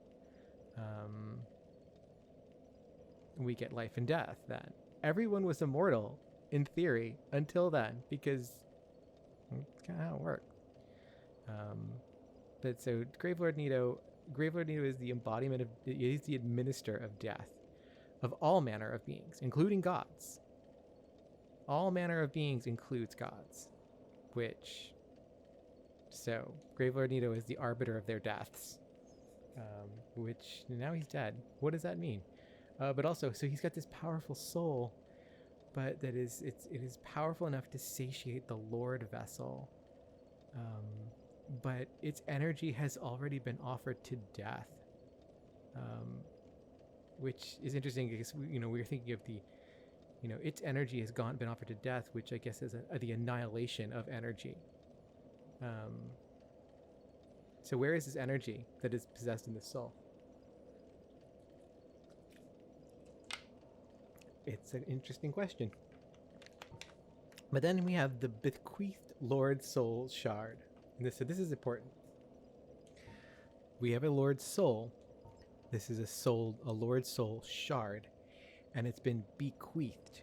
We get life and death then. Everyone was immortal, in theory, until then, because it's kind of how it worked. But so Grave Lord Nito is the embodiment of, is the administrator of death, of all manner of beings, including gods. All manner of beings includes gods, so Grave Lord Nito is the arbiter of their deaths, which now he's dead. What does that mean? But also, so he's got this powerful soul, but it is powerful enough to satiate the Lord Vessel. But its energy has already been offered to death, which is interesting because we're thinking of its energy has been offered to death, which I guess is the annihilation of energy. So where is this energy that is possessed in the soul? It's an interesting question. But then we have the Bequeathed Lord Soul Shard. And this is important. We have a Lord's Soul. This is a Lord's Soul Shard. And it's been bequeathed.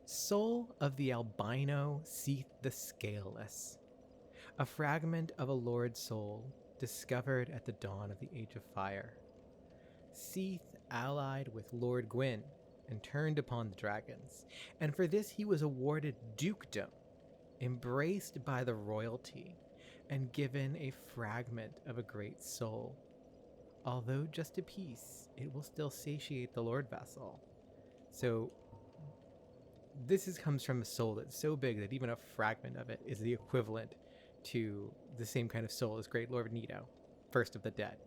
Soul of the albino Seath the Scaleless. A fragment of a Lord's Soul discovered at the dawn of the Age of Fire. Seath allied with Lord Gwyn and turned upon the dragons, and for this he was awarded dukedom, embraced by the royalty, and given a fragment of a great soul. Although just a piece, it will still satiate the Lord Vessel. So this comes from a soul that's so big that even a fragment of it is the equivalent to the same kind of soul as Great Lord Nito, first of the dead.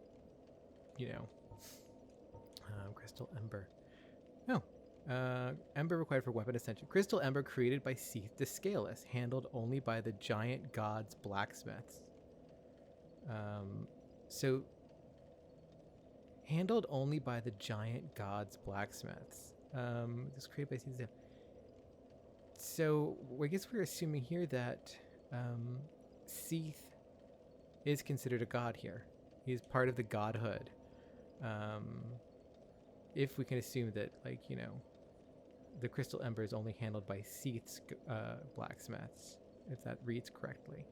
Crystal Ember. Ember required for weapon ascension. Crystal Ember created by Seath the Scaleless, handled only by the giant gods blacksmiths. Handled only by the giant gods blacksmiths. This created by Seath. So I guess we're assuming here that Seath is considered a god here. He's part of the godhood. if we can assume that, like, the crystal ember is only handled by Seath's blacksmiths, if that reads correctly.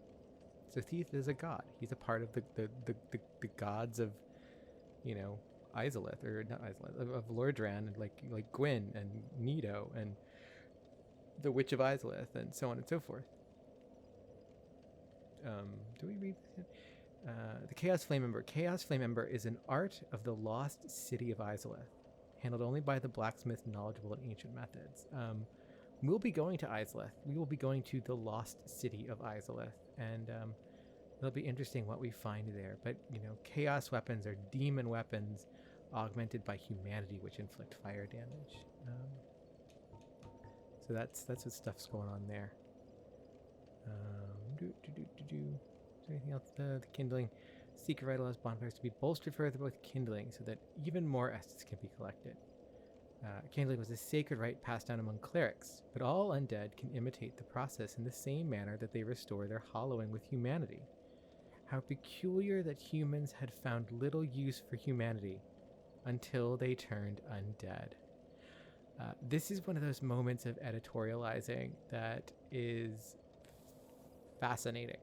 So Seath is a god. He's a part of the gods of, Izalith, or not Izalith, of Lordran, and like Gwyn and Nito and the Witch of Izalith, and so on and so forth. Do we read this? The Chaos Flame Ember. Chaos Flame Ember is an art of the lost city of Izalith, handled only by the blacksmith knowledgeable in ancient methods. We'll be going to Izalith. We will be going to the lost city of Izalith, and it'll be interesting what we find there. But, chaos weapons are demon weapons augmented by humanity, which inflict fire damage. So that's what stuff's going on there. Is there anything else? The kindling. Secret rite allows bonfires to be bolstered further with kindling so that even more essence can be collected. Kindling was a sacred rite passed down among clerics, but all undead can imitate the process in the same manner that they restore their hollowing with humanity. How peculiar that humans had found little use for humanity until they turned undead. This is one of those moments of editorializing that is fascinating.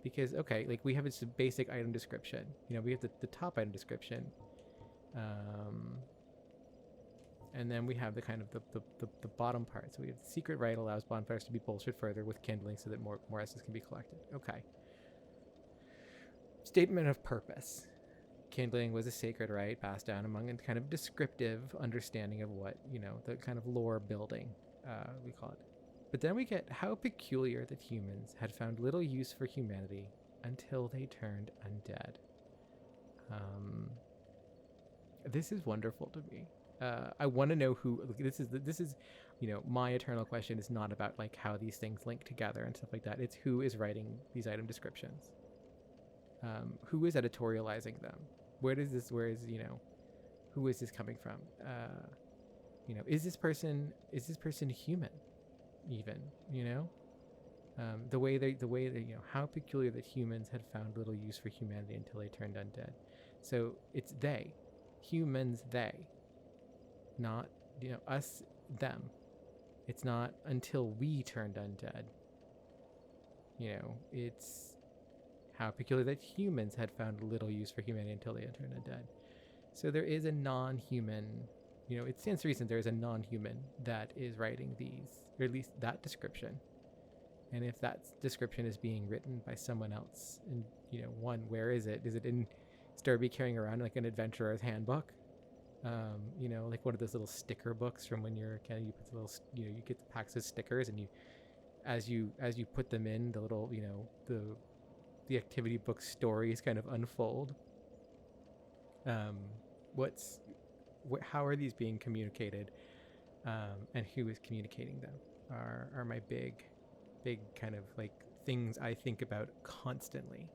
Because, okay, like we have a basic item description. We have the top item description. And then we have the kind of the bottom part. So we have the secret rite allows bonfires to be bolstered further with kindling so that more essence can be collected. Okay. Statement of purpose. Kindling was a sacred rite passed down among a kind of descriptive understanding of what, the kind of lore building, we call it. But then we get how peculiar that humans had found little use for humanity until they turned undead. This is wonderful to me. I want to know who. This is, my eternal question is not about like how these things link together and stuff like that. It's who is writing these item descriptions. Who is editorializing them? Where is, who is this coming from? Is this person human? Even, the way they, how peculiar that humans had found little use for humanity until they turned undead. So it's they, humans, they, not, us, them. It's not until we turned undead. It's how peculiar that humans had found little use for humanity until they turned undead. So there is a non-human, it stands to reason there is a non-human that is writing these, or at least that description. And if that description is being written by someone else, and one, where is it? Is it in Sturby carrying around like an adventurer's handbook? Like one of those little sticker books from when you're a kid, you put the little, you get the packs of stickers, and as you put them in, the little, the activity book stories kind of unfold. How are these being communicated, and who is communicating them are my big kind of like things I think about constantly.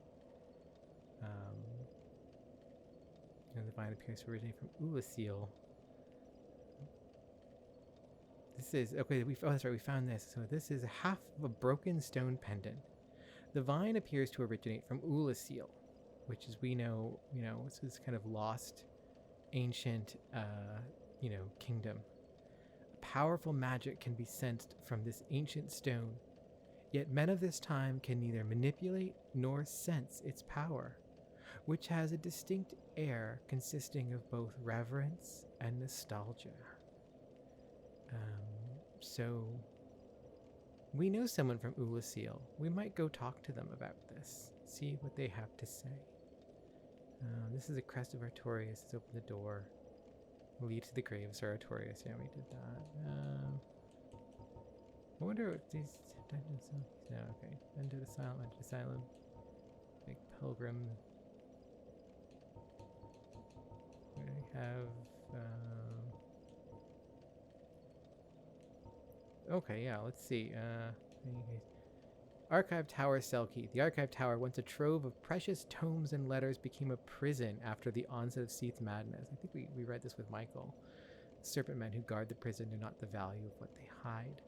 And the vine appears to originate from Ulasil. This is okay. That's right. We found this. So this is half of a broken stone pendant. The vine appears to originate from Ulasil, which is it's this kind of lost, ancient, kingdom. A powerful magic can be sensed from this ancient stone, yet men of this time can neither manipulate nor sense its power, which has a distinct air consisting of both reverence and nostalgia. So we know someone from Ulasil. We might go talk to them about this, see what they have to say. This is a Crest of Artorius. Let's open the door. Lead to the grave of Sir Artorius. Yeah, we did that. I wonder if these dungeons... No, okay. Enter the asylum. Big pilgrim. We have... Okay, yeah, let's see. Archive Tower Selkie. The Archive Tower, once a trove of precious tomes and letters, became a prison after the onset of Seath's madness. I think we read this with Michael. The serpent men who guard the prison know not the value of what they hide.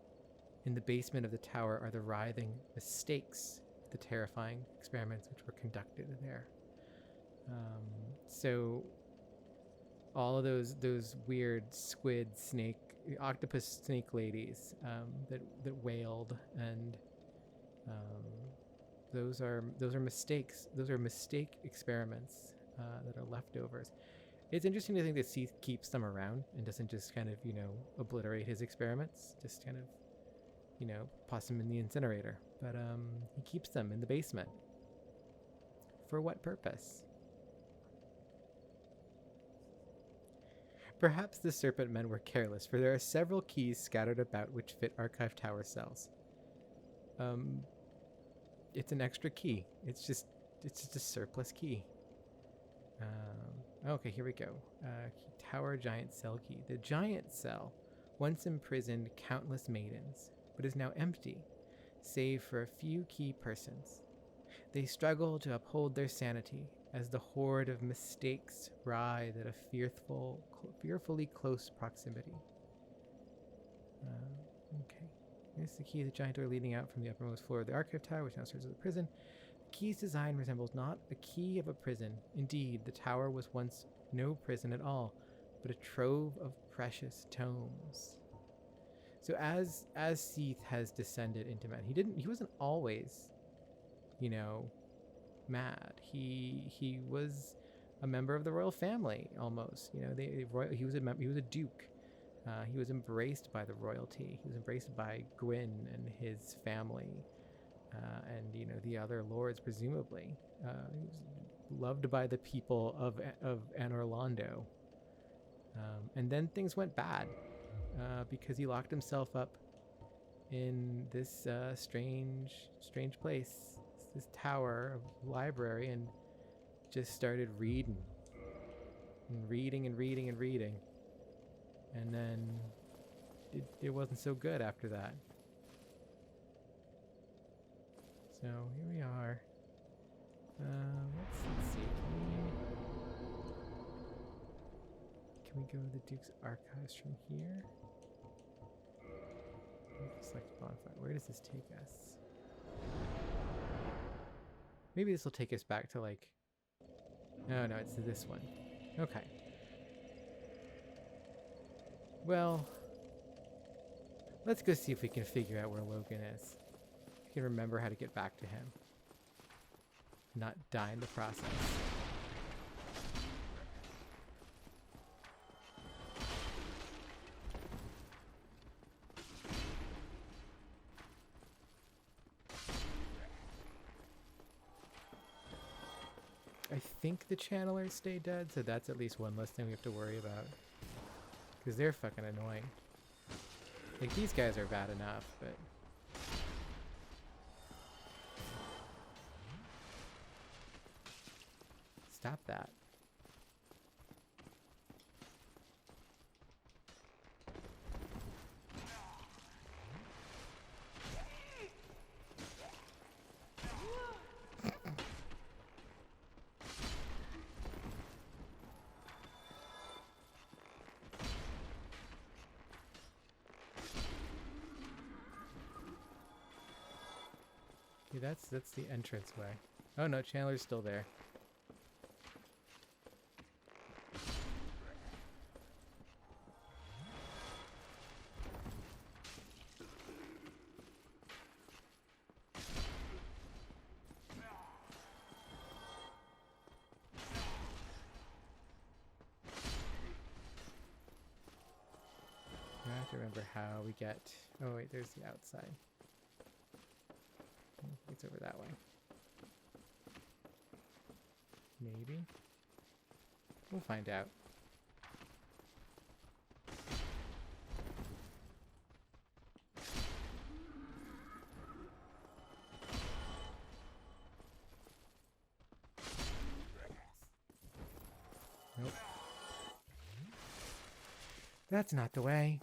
In the basement of the tower are the writhing mistakes of the terrifying experiments which were conducted there. So all of those weird squid snake octopus snake ladies that wailed, and those are mistakes. Those are mistake experiments that are leftovers. It's interesting to think that Seath keeps them around and doesn't just kind of, obliterate his experiments, just kind of, toss them in the incinerator. But he keeps them in the basement. For what purpose? Perhaps the Serpent Men were careless, for there are several keys scattered about which fit Archive Tower cells. It's an extra key. It's just a surplus key. Okay, here we go. Tower Giant Selkie. The giant cell once imprisoned countless maidens, but is now empty, save for a few key persons. They struggle to uphold their sanity as the horde of mistakes writhe at a fearfully close proximity. Okay. Here's the key to the giant door leading out from the uppermost floor of the Archive Tower, which now serves as a prison. The key's design resembles not the key of a prison. Indeed, the tower was once no prison at all, but a trove of precious tomes. So as Seath has descended into man, he wasn't always, mad. He was a member of the royal family almost. He was a duke. He was embraced by the royalty. He was embraced by Gwyn and his family, and the other lords presumably. He was loved by the people of Anor Londo. And then things went bad because he locked himself up in this strange place, this tower of library, and just started reading. And then it wasn't so good after that. So here we are. Let's see. Can we go to the Duke's archives from here? Select bonfire. Where does this take us? Maybe this will take us back to No, it's this one. Okay. Well, let's go see if we can figure out where Logan is. We can remember how to get back to him. Not die in the process. I think the channelers stay dead, so that's at least one less thing we have to worry about. Because they're fucking annoying. These guys are bad enough, but... Stop that. That's the entrance way. Oh no, Chandler's still there. I have to remember how we get... Oh wait, there's the outside. It's over that way. Maybe? We'll find out. Nope. That's not the way.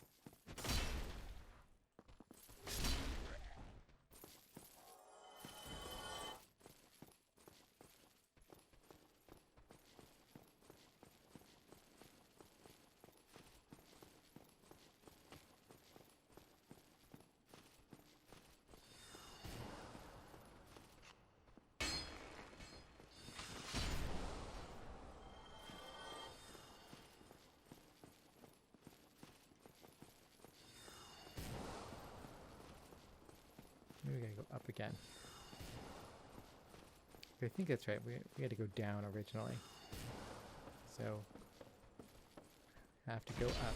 go up again. I think that's right. We had to go down originally. So, have to go up.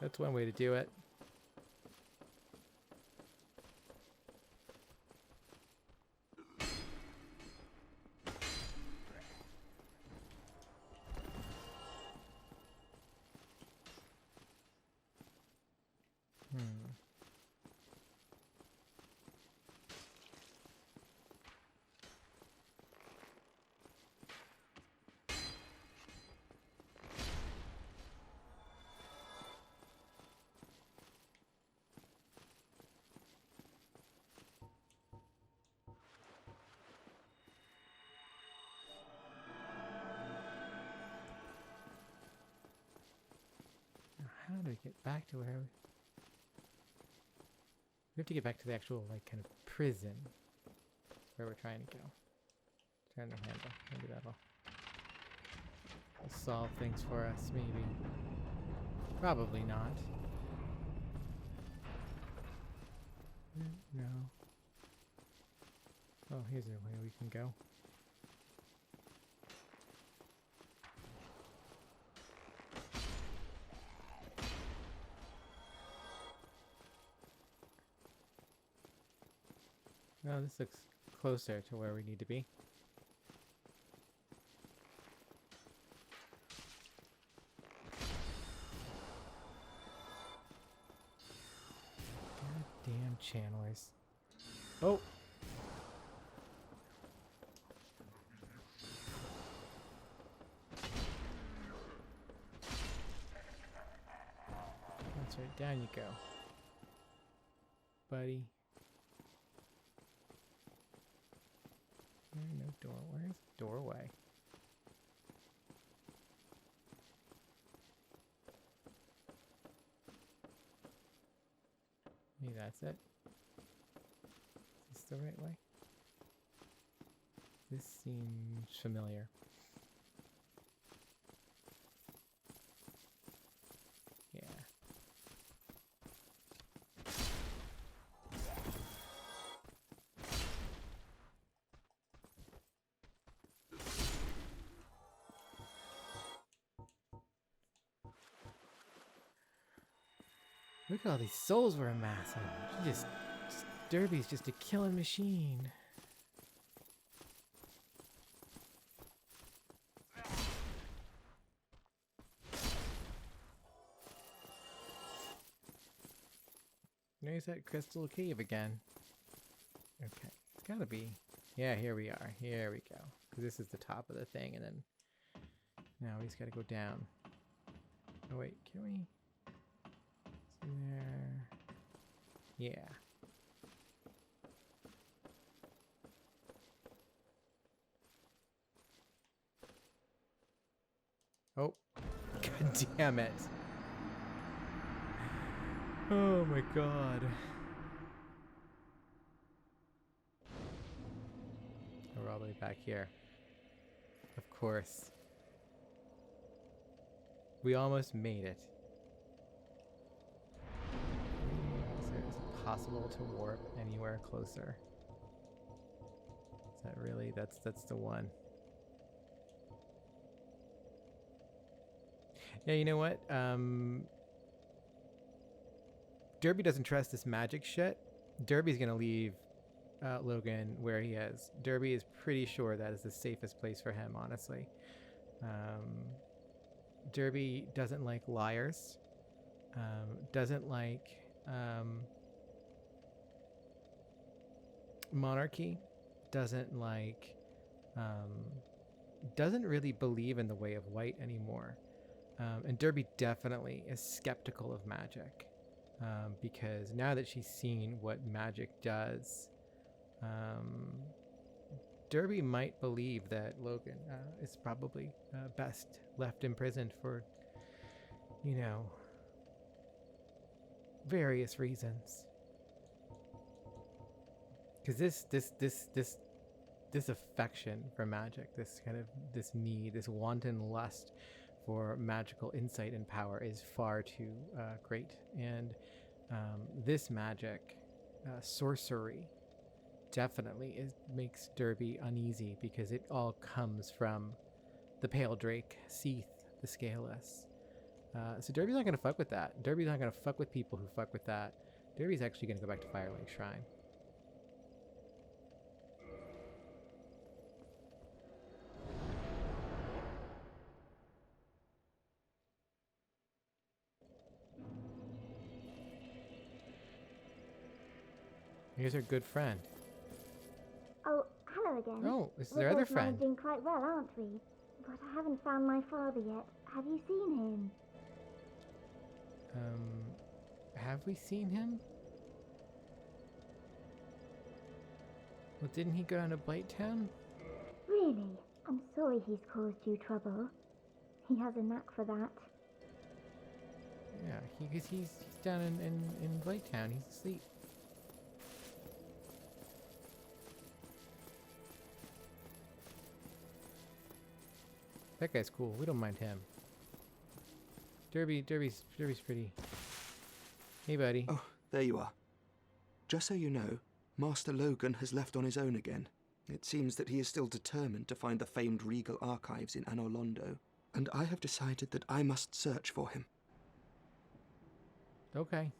That's one way to do it. How do we get back to where we have to get back to the actual, like, kind of prison where we're trying to go. Turn the handle. Maybe that'll solve things for us, maybe. Probably not. No. Oh, here's a way we can go. No, this looks closer to where we need to be. Goddamn channelers. Oh! That's right, down you go. Buddy. No door. Where's the doorway? Maybe that's it. Is this the right way? This seems familiar. Yeah. Look at all these souls we're amassing. Derby's just a killing machine. There's that crystal cave again. Okay, it's gotta be. Yeah, here we are. Here we go. 'Cause this is the top of the thing, and then now we just gotta go down. Oh wait, can we? There. Yeah. Oh. God damn it. Oh my god. We're all the way back here. Of course. We almost made it. So is it possible to warp anywhere closer? Is that really? That's the one. Yeah, you know what? Derby doesn't trust this magic shit. Derby's gonna leave Logan where he is. Derby is pretty sure that is the safest place for him, honestly. Derby doesn't like liars. Doesn't like monarchy. Doesn't like... doesn't really believe in the way of white anymore. And Derby definitely is skeptical of magic, because now that she's seen what magic does, Derby might believe that Logan is probably best left imprisoned for, various reasons. Because this affection for magic, this need, this wanton lust for magical insight and power is far too great. And this magic, sorcery, definitely makes Derby uneasy, because it all comes from the Pale Drake, Seath the Scaleless. So Derby's not going to fuck with that. Derby's not going to fuck with people who fuck with that. Derby's actually going to go back to Firelink Shrine. Here's our good friend. Oh, hello again. Oh, this is We're our other both friend. managing quite well, aren't we? But I haven't found my father yet. Have you seen him? Have we seen him? Well, didn't he go down to Blighttown? Really? I'm sorry he's caused you trouble. He has a knack for that. Yeah, because he's down in Blighttown. He's asleep. That guy's cool. We don't mind him. Derby's pretty. Hey, buddy. Oh, there you are. Just so you know, Master Logan has left on his own again. It seems that he is still determined to find the famed regal archives in Anor Londo, and I have decided that I must search for him. Okay.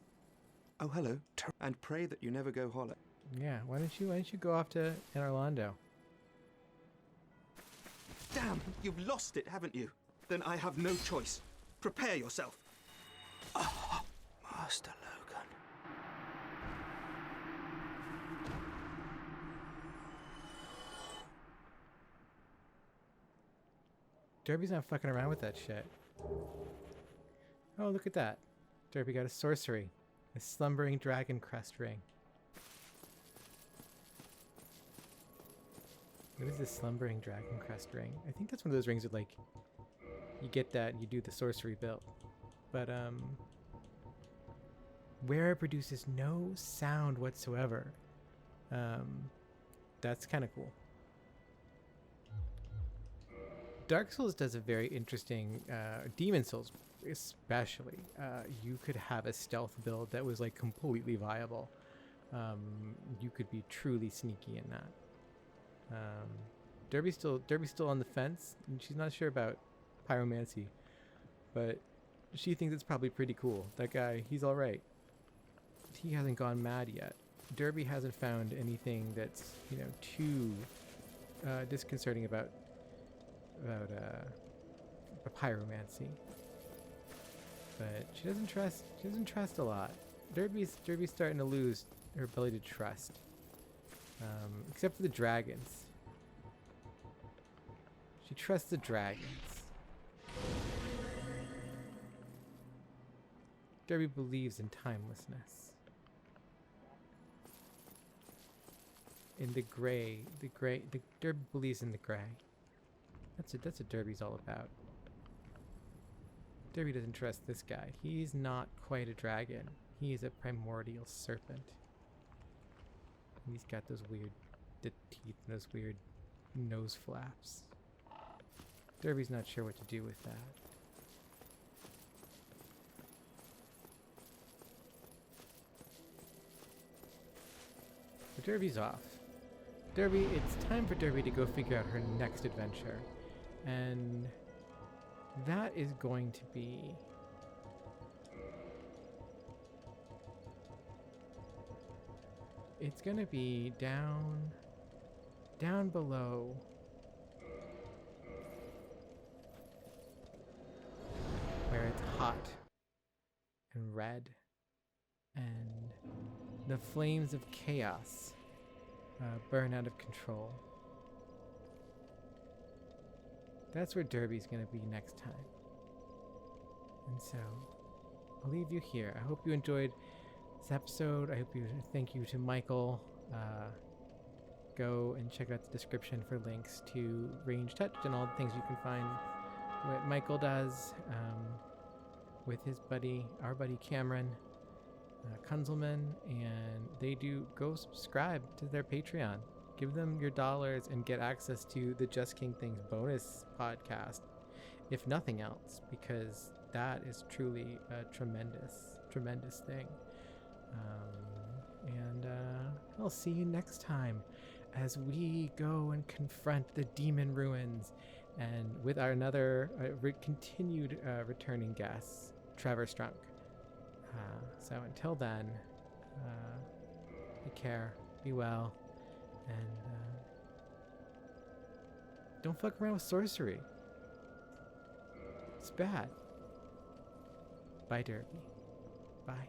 Oh, hello. And pray that you never go hollow. Yeah. Why don't you go off to Anor Londo? Damn, you've lost it, haven't you? Then I have no choice. Prepare yourself. Ah, Master Logan. Derby's not fucking around with that shit. Oh, look at that. Derby got a sorcery. A slumbering dragon crest ring. What is this slumbering dragon crest ring? I think that's one of those rings that, like, you get that and you do the sorcery build. But, where it produces no sound whatsoever. That's kind of cool. Dark Souls does a very interesting, Demon Souls especially. You could have a stealth build that was, like, completely viable. You could be truly sneaky in that. Derby's still on the fence, and she's not sure about pyromancy, but she thinks it's probably pretty cool. That guy, he's all right. He hasn't gone mad yet. Derby hasn't found anything that's, too disconcerting about pyromancy. But she doesn't trust a lot. Derby's starting to lose her ability to trust. Except for the dragons. She trusts the dragons. Derby believes in timelessness. In the gray, Derby believes in the gray. That's what Derby's all about. Derby doesn't trust this guy. He's not quite a dragon. He is a primordial serpent. He's got those weird teeth and those weird nose flaps. Derby's not sure what to do with that. But Derby's off. It's time for Derby to go figure out her next adventure. And that is going to be... It's going to be down below. Where it's hot and red and the flames of chaos burn out of control. That's where Derby's going to be next time. And so I'll leave you here. I hope you enjoyed this episode. Thank you to Michael. Go and check out the description for links to Range Touch and all the things you can find what Michael does with our buddy Cameron Kunzelman, and they do go subscribe to their Patreon. Give them your dollars and get access to the Just King Things bonus podcast, if nothing else, because that is truly a tremendous thing. And I'll see you next time as we go and confront the demon ruins, and with our continued returning guest, Trevor Strunk. So until then, take care, be well, and don't fuck around with sorcery. It's bad. Bye, Derby. Bye.